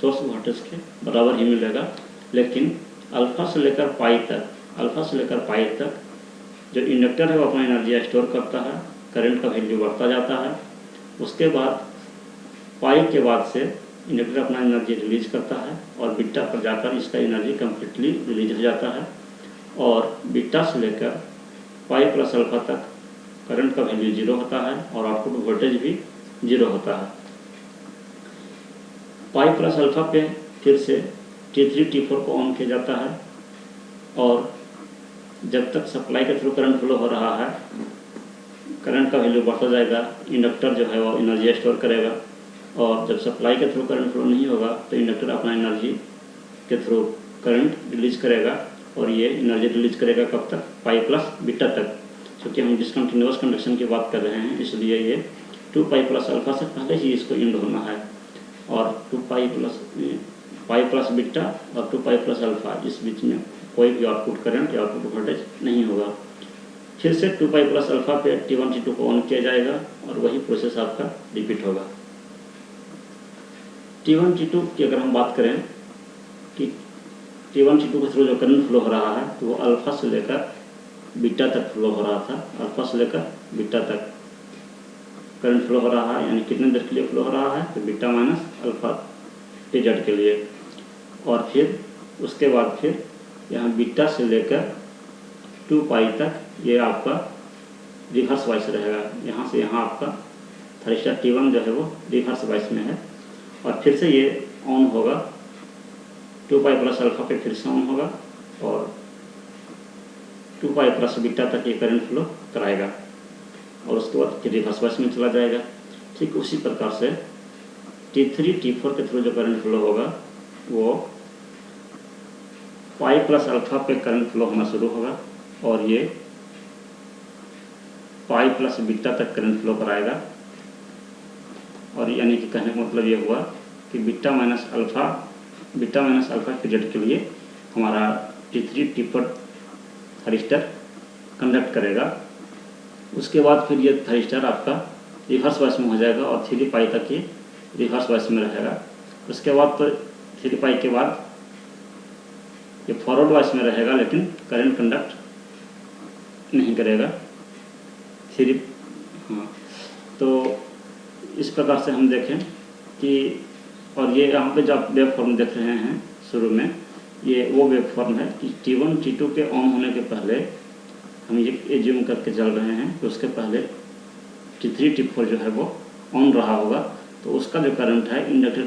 सोर्स वोल्टेज के बराबर ही मिलेगा, लेकिन अल्फा से लेकर पाई तक जो इंडक्टर है वो अपना एनर्जी स्टोर करता है, करंट का वैल्यू बढ़ता जाता है। उसके बाद पाई के बाद से इंडक्टर अपना एनर्जी रिलीज करता है और बीटा पर जाकर इसका एनर्जी कम्प्लीटली रिलीज हो जाता है और बीटा से लेकर पाई प्लस अल्फा तक करंट का वैल्यू जीरो होता है और आउटपुट वोल्टेज भी जीरो होता है। पाई प्लस अल्फा पे फिर से T3 T4 को ऑन किया जाता है और जब तक सप्लाई के थ्रू करंट फ्लो हो रहा है करंट का वैल्यू बढ़ता जाएगा, इंडक्टर जो है वो एनर्जी स्टोर करेगा और जब सप्लाई के थ्रू करंट फ्लो नहीं होगा तो इंडक्टर अपना एनर्जी के थ्रू करंट रिलीज करेगा और ये एनर्जी रिलीज करेगा कब तक, पाई प्लस बीटा तक। क्योंकि हम डिसकंटिन्यूअस कंडक्शन की बात कर रहे हैं इसलिए ये 2 पाई प्लस अल्फा से पहले ही इसको इंड होना है और 2 पाई प्लस बीटा और 2 पाई प्लस अल्फा इस बीच में कोई भी आउटपुट करंट या आउटपुट वोल्टेज नहीं होगा। फिर से 2 पाई प्लस अल्फा पे T1 T2 को ऑन किया जाएगा और वही प्रोसेस आपका रिपीट होगा। T1 T2 की अगर हम बात करें कि T1 T2 के थ्रू जो करंट फ्लो हो रहा है तो वो अल्फा से लेकर बीटा तक फ्लो हो रहा था, अल्फा से लेकर बीटा तक करंट फ्लो हो रहा है, यानी कितने देर के लिए फ्लो हो रहा है तो बीटा माइनस अल्फा TZ के लिए। और फिर उसके बाद फिर यहाँ बीटा से लेकर 2 पाई तक ये आपका रिवर्स वाइस रहेगा, यहाँ से यहाँ आपका थ्रिस्टर T1 जो है वो रिवर्स वाइस में है और फिर से ये ऑन होगा 2 पाई प्लस अल्फा पे फिर से ऑन होगा और 2 पाई प्लस बीटा तक ये करंट फ्लो कराएगा और उसके बाद फिर रिवर्स वाइस में चला जाएगा। ठीक उसी प्रकार से T3 T4 के थ्रू जो करंट फ्लो होगा वो पाई प्लस अल्फा पे करंट फ्लो होना शुरू होगा और ये पाई प्लस बीटा तक करंट फ्लो कराएगा और यानी कि कहने का मतलब ये हुआ कि बीटा माइनस अल्फा पीरियड के लिए हमारा T3 T4 थ्रिस्टर कंडक्ट करेगा। उसके बाद फिर ये थ्रिस्टर आपका रिवर्स वाइस में हो जाएगा और 3 पाई तक ये रिवर्स वाइस में रहेगा। उसके बाद तो 3 पाई के बाद ये फॉरवर्ड वाइस में रहेगा लेकिन करंट कंडक्ट नहीं करेगा। सिर्फ हाँ, तो इस प्रकार से हम देखें कि, और ये यहाँ पे जो आप वेव फॉर्म देख रहे हैं शुरू में, ये वो वेव फॉर्म है कि T1 T2 के ऑन होने के पहले हम ये एज्यूम करके चल रहे हैं कि उसके पहले T3 T4 जो है वो ऑन रहा होगा, तो उसका जो करंट है इंडक्टर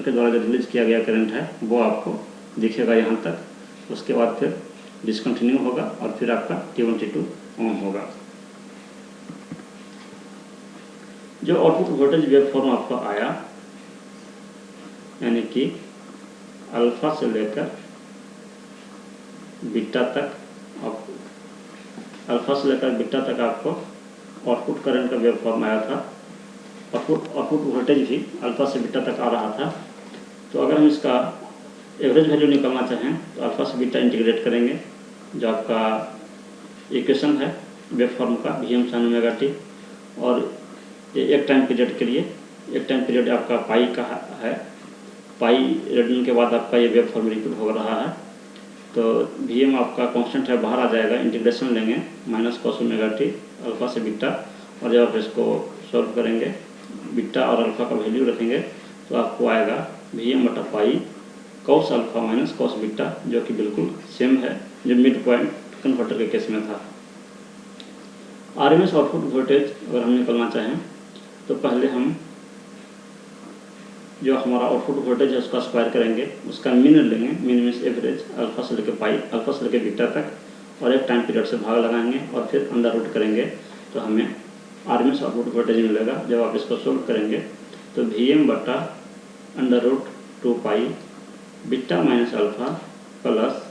के द्वारा जो रिलीज किया गया करंट है वो आपको दिखेगा यहाँ तक। उसके बाद फिर डिसकंटिन्यू होगा और फिर आपका T1 T2 ऑन होगा। जो आउटपुट वोल्टेज वेव फॉर्म आपका आया, यानी कि अल्फा से लेकर बीटा तक, अल्फा से लेकर बीटा तक आपको आउटपुट करंट का वेव फॉर्म आया था। आउटपुट वोल्टेज भी अल्फा से बीटा तक आ रहा था। तो अगर हम इसका एवरेज वैल्यू निकालना चाहें तो अल्फा से बीटा इंटीग्रेट करेंगे, जो आपका इक्वेशन है वेव फॉर्म का Vm sin ओमेगा t, और ये एक टाइम पीरियड के लिए, एक टाइम पीरियड आपका पाई का है, पाई रेडियन के बाद आपका ये वेव फॉर्म रिपीट हो रहा है। तो Vm आपका कांस्टेंट है, बाहर आ जाएगा, इंटीग्रेशन लेंगे minus cos omega t alpha से बीटा, और जब आप इसको सॉल्व करेंगे बीटा और अल्फा का वैल्यू रखेंगे तो आपको आएगा Vm बटा pi cos alpha minus cos beta, जो कि बिल्कुल सेम है जो मिड पॉइंट कन्वर्टर के केस में था। आरएमएस आउटपुट वोल्टेज अगर हम निकालना चाहें तो पहले हम जो हमारा आउटपुट वोल्टेज है उसका स्क्वायर करेंगे, उसका मीन लेंगे, मीन मीन्स एवरेज, अल्फा से लेकर पाई, अल्फा से लेकर बीटा तक, और एक टाइम पीरियड से भाग लगाएंगे और फिर अंडर रूट करेंगे तो हमें आरएमएस आउटपुट वोल्टेज मिलेगा। जब आप इसको सोल्व करेंगे तो Vm बटा under root 2 pi beta minus alpha plus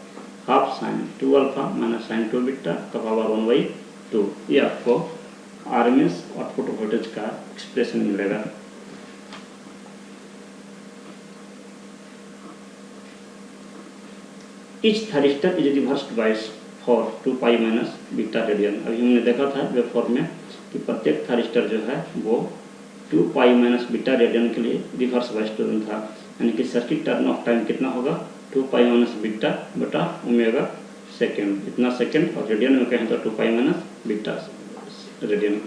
half sine 2 alpha minus sine 2 beta का पावर 1/2, ये आपको आरएमएस आउटपुट वोल्टेज का एक्सप्रेशन मिलेगा। Each thyristor is reversed bias for 2 pi minus beta radian. अभी हमने देखा था वेव फॉर्म में कि प्रत्येक थायरिस्टर जो है वो 2 पाई माइनस बीटा रेडियन के लिए रिवर्स बाइस टर्न था, यानी कि सर्किट टर्न ऑफ टाइम कितना होगा 2 पाई माइनस बीटा बटा ओमेगा सेकेंड, इतना सेकेंड, और रेडियन में कहें तो 2 पाई माइनस बीटा रेडियन।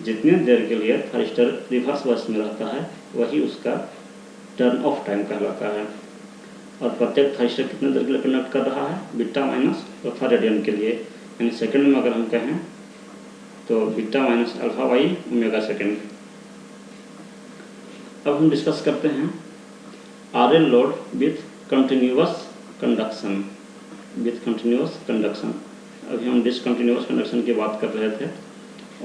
जितने देर के लिए थायरिस्टर रिवर्स बाइस में रहता है वही उसका टर्न ऑफ टाइम कहलाता है। और प्रत्येक थायरिस्टर कितने देर के लिए कंडक्ट कर रहा है बीटा माइनस अल्फा रेडियन के लिए, यानी सेकंड में अगर हम कहें तो beta minus alpha by omega second. अब हम डिस्कस करते हैं RL load with continuous conduction, अभी हम डिसकंटिन्यूअस कंडक्शन की बात कर रहे थे,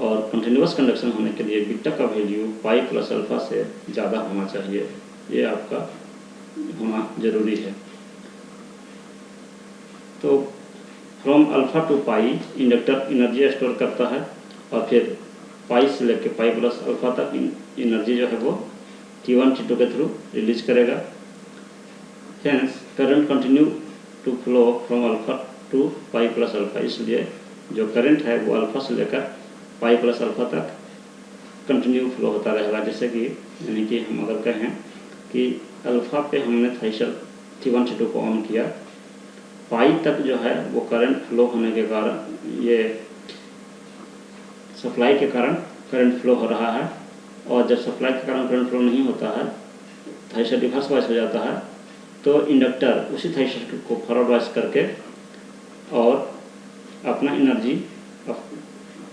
और कंटिन्यूअस कंडक्शन होने के लिए बीटा का वैल्यू पाई प्लस अल्फा से ज़्यादा होना चाहिए, ये आपका होना जरूरी है। तो from alpha to pi inductor energy store करता है, और फिर पाई से लेकर पाई प्लस अल्फा तक एनर्जी जो है वो T1 T2 के थ्रू रिलीज करेगा। Hence current continue to flow from alpha to pi plus alpha, इसलिए जो करंट है वो अल्फा से लेकर पाई प्लस अल्फा तक कंटिन्यू फ्लो होता रहेगा। जैसे कि यानी कि हम अगर कहें कि अल्फा पे हमने थायरिस्टर T1 T2 को ऑन किया, पाई तक जो है वो करंट फ्लो होने के कारण, ये सप्लाई के कारण करंट फ्लो हो रहा है, और जब सप्लाई के कारण करंट फ्लो नहीं होता है, थायरिस्टर रिवर्स बाइस हो जाता है, तो इंडक्टर उसी थायरिस्टर को फॉरवर्ड बाइस करके और अपना एनर्जी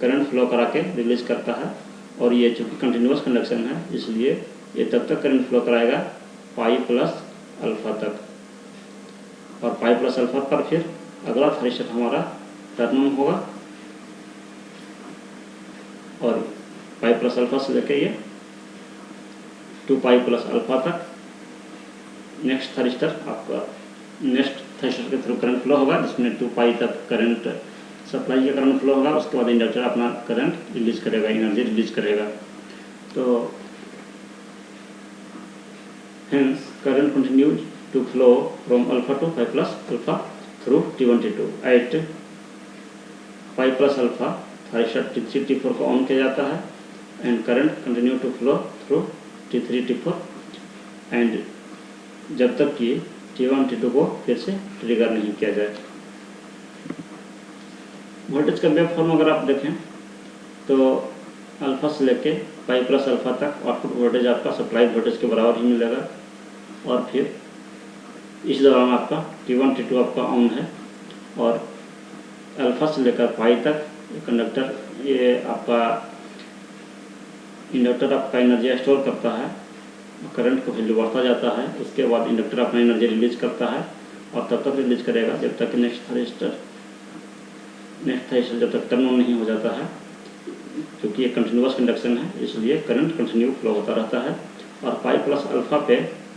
करंट फ्लो करा के रिलीज करता है। और ये चूँकि कंटिन्यूअस कंडक्शन है इसलिए ये तब तक करंट फ्लो कराएगा पाई प्लस अल्फा तक, और पाई प्लस अल्फा पर फिर अगला थायरिस्टर हमारा टर्न ऑन होगा, और पाई प्लस अल्फा से लेके ये 2 पाई प्लस अल्फा तक नेक्स्ट थायरिस्टर के थ्रू करंट फ्लो होगा, जिसमें 2 पाई तक करंट सप्लाई के करंट फ्लो होगा। उसके बाद इंडक्टर अपना करंट रिलीज करेगा, एनर्जी रिलीज करेगा। तो hence current continues to flow from alpha to pi plus alpha through T1 T2 at pi plus alpha thyristor T3 T4 को ऑन किया जाता है, and current continue to flow through T3 T4, and जब तक कि T1 T2 को फिर से ट्रिगर नहीं किया जाए। वोल्टेज का वेव फॉर्म अगर आप देखें तो अल्फा से लेके पाई प्लस अल्फा तक आउटपुट वोल्टेज आपका सप्लाई वोल्टेज के बराबर ही मिलेगा। और फिर इस दौरान आपका T1 T2 आपका ऑन है और अल्फा से लेकर पाई तक कंडक्टर ये आपका इंडक्टर आपका एनर्जी स्टोर करता है, करंट को वैल्यू बढ़ता जाता है। उसके बाद इंडक्टर अपना एनर्जी रिलीज करता है और तब तक रिलीज करेगा जब तक नेक्स्ट थ्रिस्टर जब तक टर्न ऑन नहीं हो जाता है। क्योंकि ये कंटिन्यूअस कंडक्शन है इसलिए करंट कंटिन्यू फ्लो होता रहता है। और पाई प्लस अल्फा पे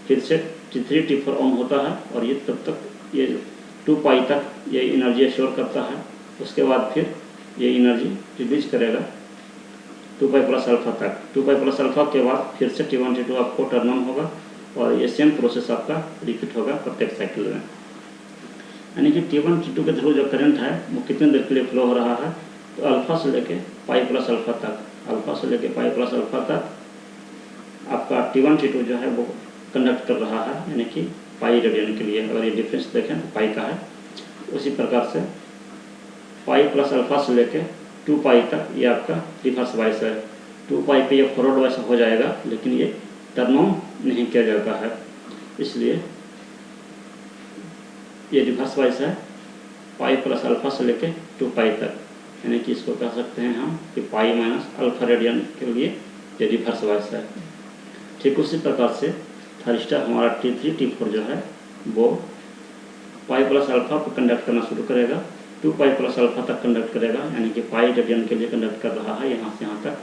फिर से T3 T4 ऑन होता है और ये तब तक ये 2 पाई तक ये एनर्जी स्टोर करता है। उसके बाद फिर ये एनर्जी रिलीज करेगा 2 पाई प्लस अल्फा तक। 2 पाई प्लस अल्फा के बाद फिर से T1 T2 आपको टर्न ऑन होगा और ये सेम प्रोसेस आपका रिपीट होगा प्रत्येक साइकिल में। यानी कि T1 T2 के थ्रू जो करंट है वो कितने देर के लिए फ्लो हो रहा है, तो अल्फा से लेके पाई प्लस अल्फा तक, अल्फा से लेके पाई प्लस अल्फा तक आपका T1 T2 जो है वो कंडक्ट कर रहा है, यानी कि पाई रेडियन के लिए। अगर ये डिफरेंस देखें तो पाई का है। उसी प्रकार से पाई प्लस अल्फा से लेके 2 पाई तक ये आपका रिवर्स वाइस है। 2 पाई पे ये फॉरवर्ड वाइस हो जाएगा लेकिन ये टर्न ऑन नहीं किया जाता है, इसलिए ये रिवर्स वाइस है पाई प्लस अल्फा से लेके 2 पाई तक। यानी कि इसको कह सकते हैं हम कि पाई माइनस अल्फा रेडियन के लिए ये रिवर्स वाइस है। ठीक उसी प्रकार से थर्स्टर हमारा T3 T4 जो है वो पाई प्लस अल्फा पर कंडक्ट करना शुरू करेगा, 2 पाई प्लस अल्फा तक कंडक्ट करेगा, यानी कि पाई रेडियन के लिए कंडक्ट कर रहा है यहाँ से यहाँ तक।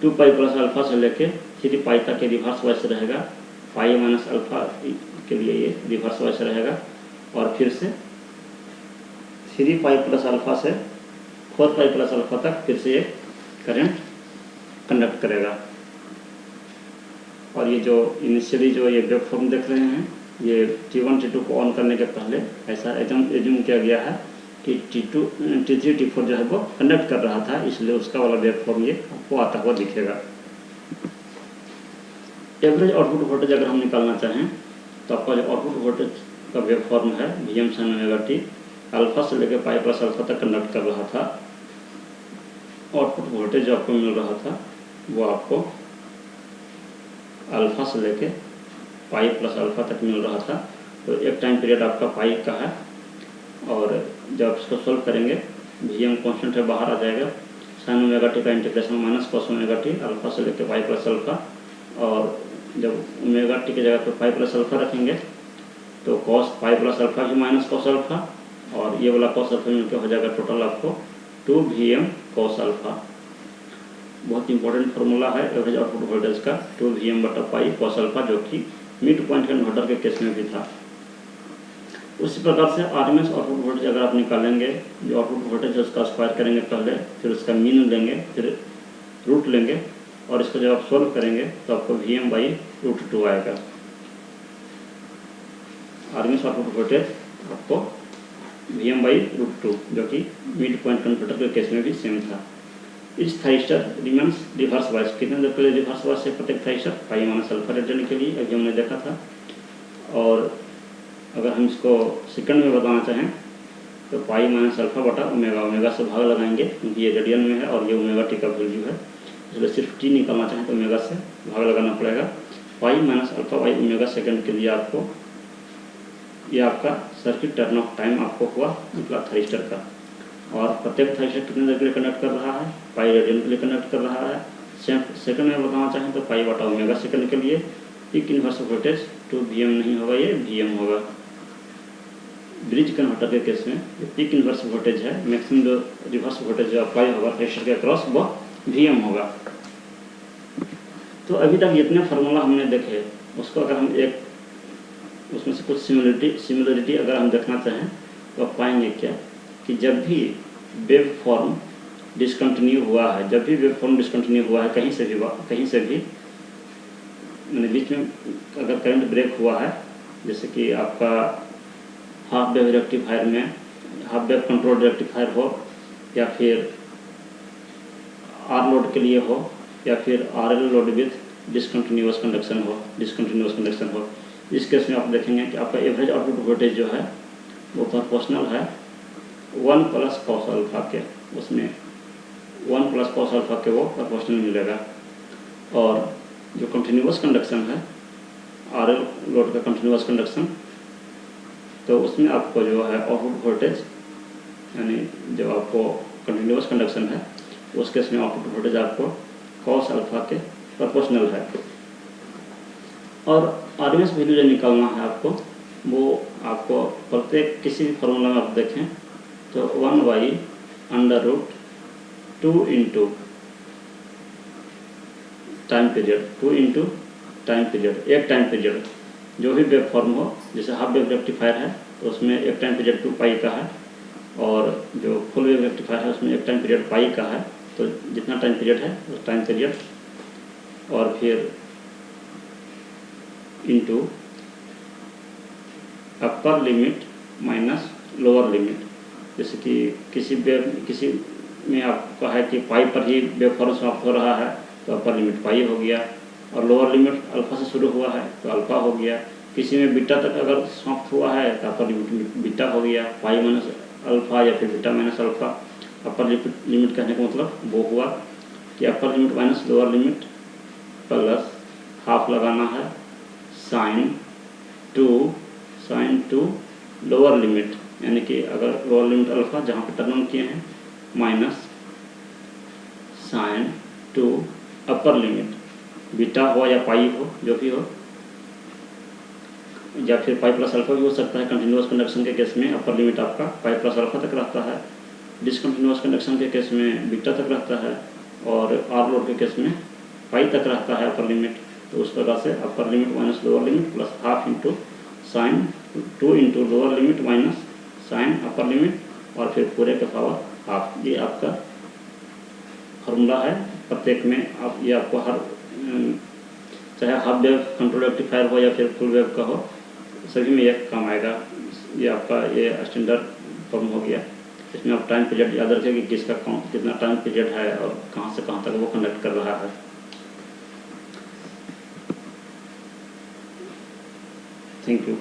2 पाई प्लस अल्फा से लेके 3 पाई तक ये रिवर्स वाइस रहेगा, पाई माइनस अल्फा के लिए ये रिवर्स वाइस रहेगा। और फिर से 3 पाई प्लस अल्फा से 4 पाई प्लस अल्फा तक फिर से ये करंट कंडक्ट करेगा। और ये जो इनिशियली जो ये वेव फॉर्म देख रहे हैं ये T1 T2 को ऑन करने के पहले ऐसा एज्यूम किया गया है कि T3 T4 जो है वो कंडक्ट कर रहा था, इसलिए उसका वाला वेव फॉर्म ये आपको आता हुआ दिखेगा। एवरेज आउटपुट वोल्टेज अगर हम निकालना चाहें तो आपका जो आउटपुट वोल्टेज का वेव फॉर्म है Vm sin omega t alpha से लेकर पाई प्लस अल्फा तक कंडक्ट कर रहा था। आउटपुट वोल्टेज जो आपको मिल रहा था वो आपको अल्फा से लेके पाई प्लस अल्फा तक मिल रहा था। तो एक टाइम पीरियड आपका पाई का है और जब इसको सोल्व करेंगे Vm कांस्टेंट है बाहर आ जाएगा, साइन ओमेगा टी का integration minus cos omega T alpha से लेके पाई प्लस अल्फा। और जब ओमेगा टी की जगह पर पाई प्लस अल्फा रखेंगे तो कॉस पाई प्लस अल्फा भी माइनस कॉस अल्फा और ये वाला कॉस अल्फा मिलकर हो जाएगा टोटल आपको 2Vm कॉस अल्फा। बहुत इंपॉर्टेंट फार्मूला है एवरेज आउटपुट वोल्टेज का 2Vm बटा पाई कॉस अल्फा, जो कि मिड पॉइंट कन्वर्टर के केस में भी था। उसी प्रकार से RMS आउटपुट वोल्टेज अगर आप निकालेंगे, जो आउटपुट वोल्टेज है उसका स्क्वायर करेंगे पहले, फिर उसका मीन लेंगे, फिर रूट लेंगे और इसको जब आप सोल्व करेंगे तो आपको Vm/√2 आएगा। RMS आउटपुट वोल्टेज आपको Vm/√2 जो कि मिड पॉइंट कन्वर्टर के केस में भी सेम था। इस थाइस्टर रिमेंस रिवर्स वाइस, कितने देर के लिए रिवर्स वाइस है प्रत्येक थाइस्टर, पाई माइनस अल्फा रेडियन के लिए, अभी हमने देखा था। और अगर हम इसको सेकंड में बताना चाहें तो पाई माइनस अल्फा बटा ओमेगा, ओमेगा से भाग लगाएंगे क्योंकि ये रेडियन में है और ये ओमेगा टी का वैल्यू है, इसलिए सिर्फ टी निकालना चाहें तो ओमेगा से भाग लगाना पड़ेगा। पाई minus alpha by omega second के लिए आपको ये आपका सर्किट टर्न ऑफ टाइम आपको हुआ मतलब थाइस्टर का। और प्रत्येक थाइस्टर कितने देर के लिए कंडक्ट कर रहा है, पाई रेडियन के लिए कंडक्ट कर रहा है। सेकंड में बताना चाहें तो पाई बटा ओमेगा सेकंड के लिए। पीक इनवर्स वोल्टेज 2Vm नहीं होगा, ये Vm होगा। ब्रिज कन्वर्टर के केस में पीक इनवर्स वोल्टेज है, मैक्सिमम जो रिवर्स वोल्टेज जो अप्लाई होगा थाइस्टर के अक्रॉस वह Vm होगा। तो अभी तक जितने फार्मूला हमने देखे उसको अगर हम एक उसमें से कुछ सिमिलरिटी अगर हम देखना चाहें तो आप पाएंगे क्या कि जब भी वेव फॉर्म डिसकंटिन्यू हुआ है, जब भी वेव फॉर्म डिसकंटिन्यू हुआ है कहीं से भी मैंने बीच में अगर करंट ब्रेक हुआ है, जैसे कि आपका हाफ वेव रेक्टिफायर में हाफ वेव कंट्रोल रेक्टिफायर हो या फिर आर लोड के लिए हो या फिर RL load with discontinuous conduction हो, इस केस में आप देखेंगे कि आपका एवरेज आउटपुट वोल्टेज जो है वो प्रोपोर्शनल है 1 प्लस कॉस अल्फा के, उसमें 1 प्लस कॉस अल्फा के वो प्रोपोर्शनल मिलेगा। और जो कंटिन्यूअस कंडक्शन है RL लोड का कंटिन्यूअस कंडक्शन, तो उसमें आपको जो है आउटपुट वोल्टेज, यानी जब आपको कंटिन्यूअस कंडक्शन है उस केस में आउटपुट वोल्टेज आपको कॉस अल्फा के प्रोपोर्शनल है। और RMS वैल्यू जो निकालना है आपको, वो आपको प्रत्येक किसी भी फॉर्मूला में आप देखें तो 1/√2 into time period, 2 into time period, एक टाइम पीरियड जो भी वेव फॉर्म हो, जैसे हाफ वेव रेक्टिफायर है तो उसमें एक टाइम पीरियड 2 पाई का है, और जो फुल वेव रेक्टिफायर है उसमें एक टाइम पीरियड पाई का है। तो जितना टाइम पीरियड है उस टाइम पीरियड, और फिर into upper limit minus lower limit. जैसे कि किसी में आपका है कि पाई पर ही वेव फॉर्म समाप्त हो रहा है तो अपर लिमिट पाई हो गया, और लोअर लिमिट अल्फा से शुरू हुआ है तो अल्फा हो गया। किसी में बीटा तक अगर समाप्त हुआ है तो अपर लिमिट बीटा हो गया, पाई माइनस अल्फा या फिर beta minus alpha. Upper limit कहने का मतलब वो हुआ कि अपर limit minus lower limit plus half लगाना है साइन टू लोअर लिमिट, यानी कि अगर लोअर लिमिट अल्फा जहाँ पे टर्न ऑन किए हैं minus sign to upper limit, beta हो या पाई हो जो भी हो, या फिर पाई प्लस अल्फा भी हो सकता है। कंटिन्यूअस कंडक्शन के केस में अपर लिमिट आपका पाई प्लस अल्फा तक रहता है, डिसकंटिन्यूअस कंडक्शन के केस में बीटा तक रहता है, और आर लोड के केस में पाई तक रहता है अपर लिमिट। तो उस प्रकार से upper limit minus lower limit plus half into sine 2 into lower limit minus sine upper limit, और फिर पूरे का पावर हाफ। ये आपका फॉर्मूला है प्रत्येक में। आप ये आपको हर चाहे हाफ वेव कंट्रोल रेक्टिफायर हो या फिर फुल वेव का हो, सभी में एक काम आएगा। ये आपका ये स्टैंडर्ड फॉर्म हो गया। इसमें आप टाइम पीरियड याद रखें कि किसका कितना टाइम पीरियड है और कहाँ से कहाँ तक वो कंडक्ट कर रहा है। Thank you.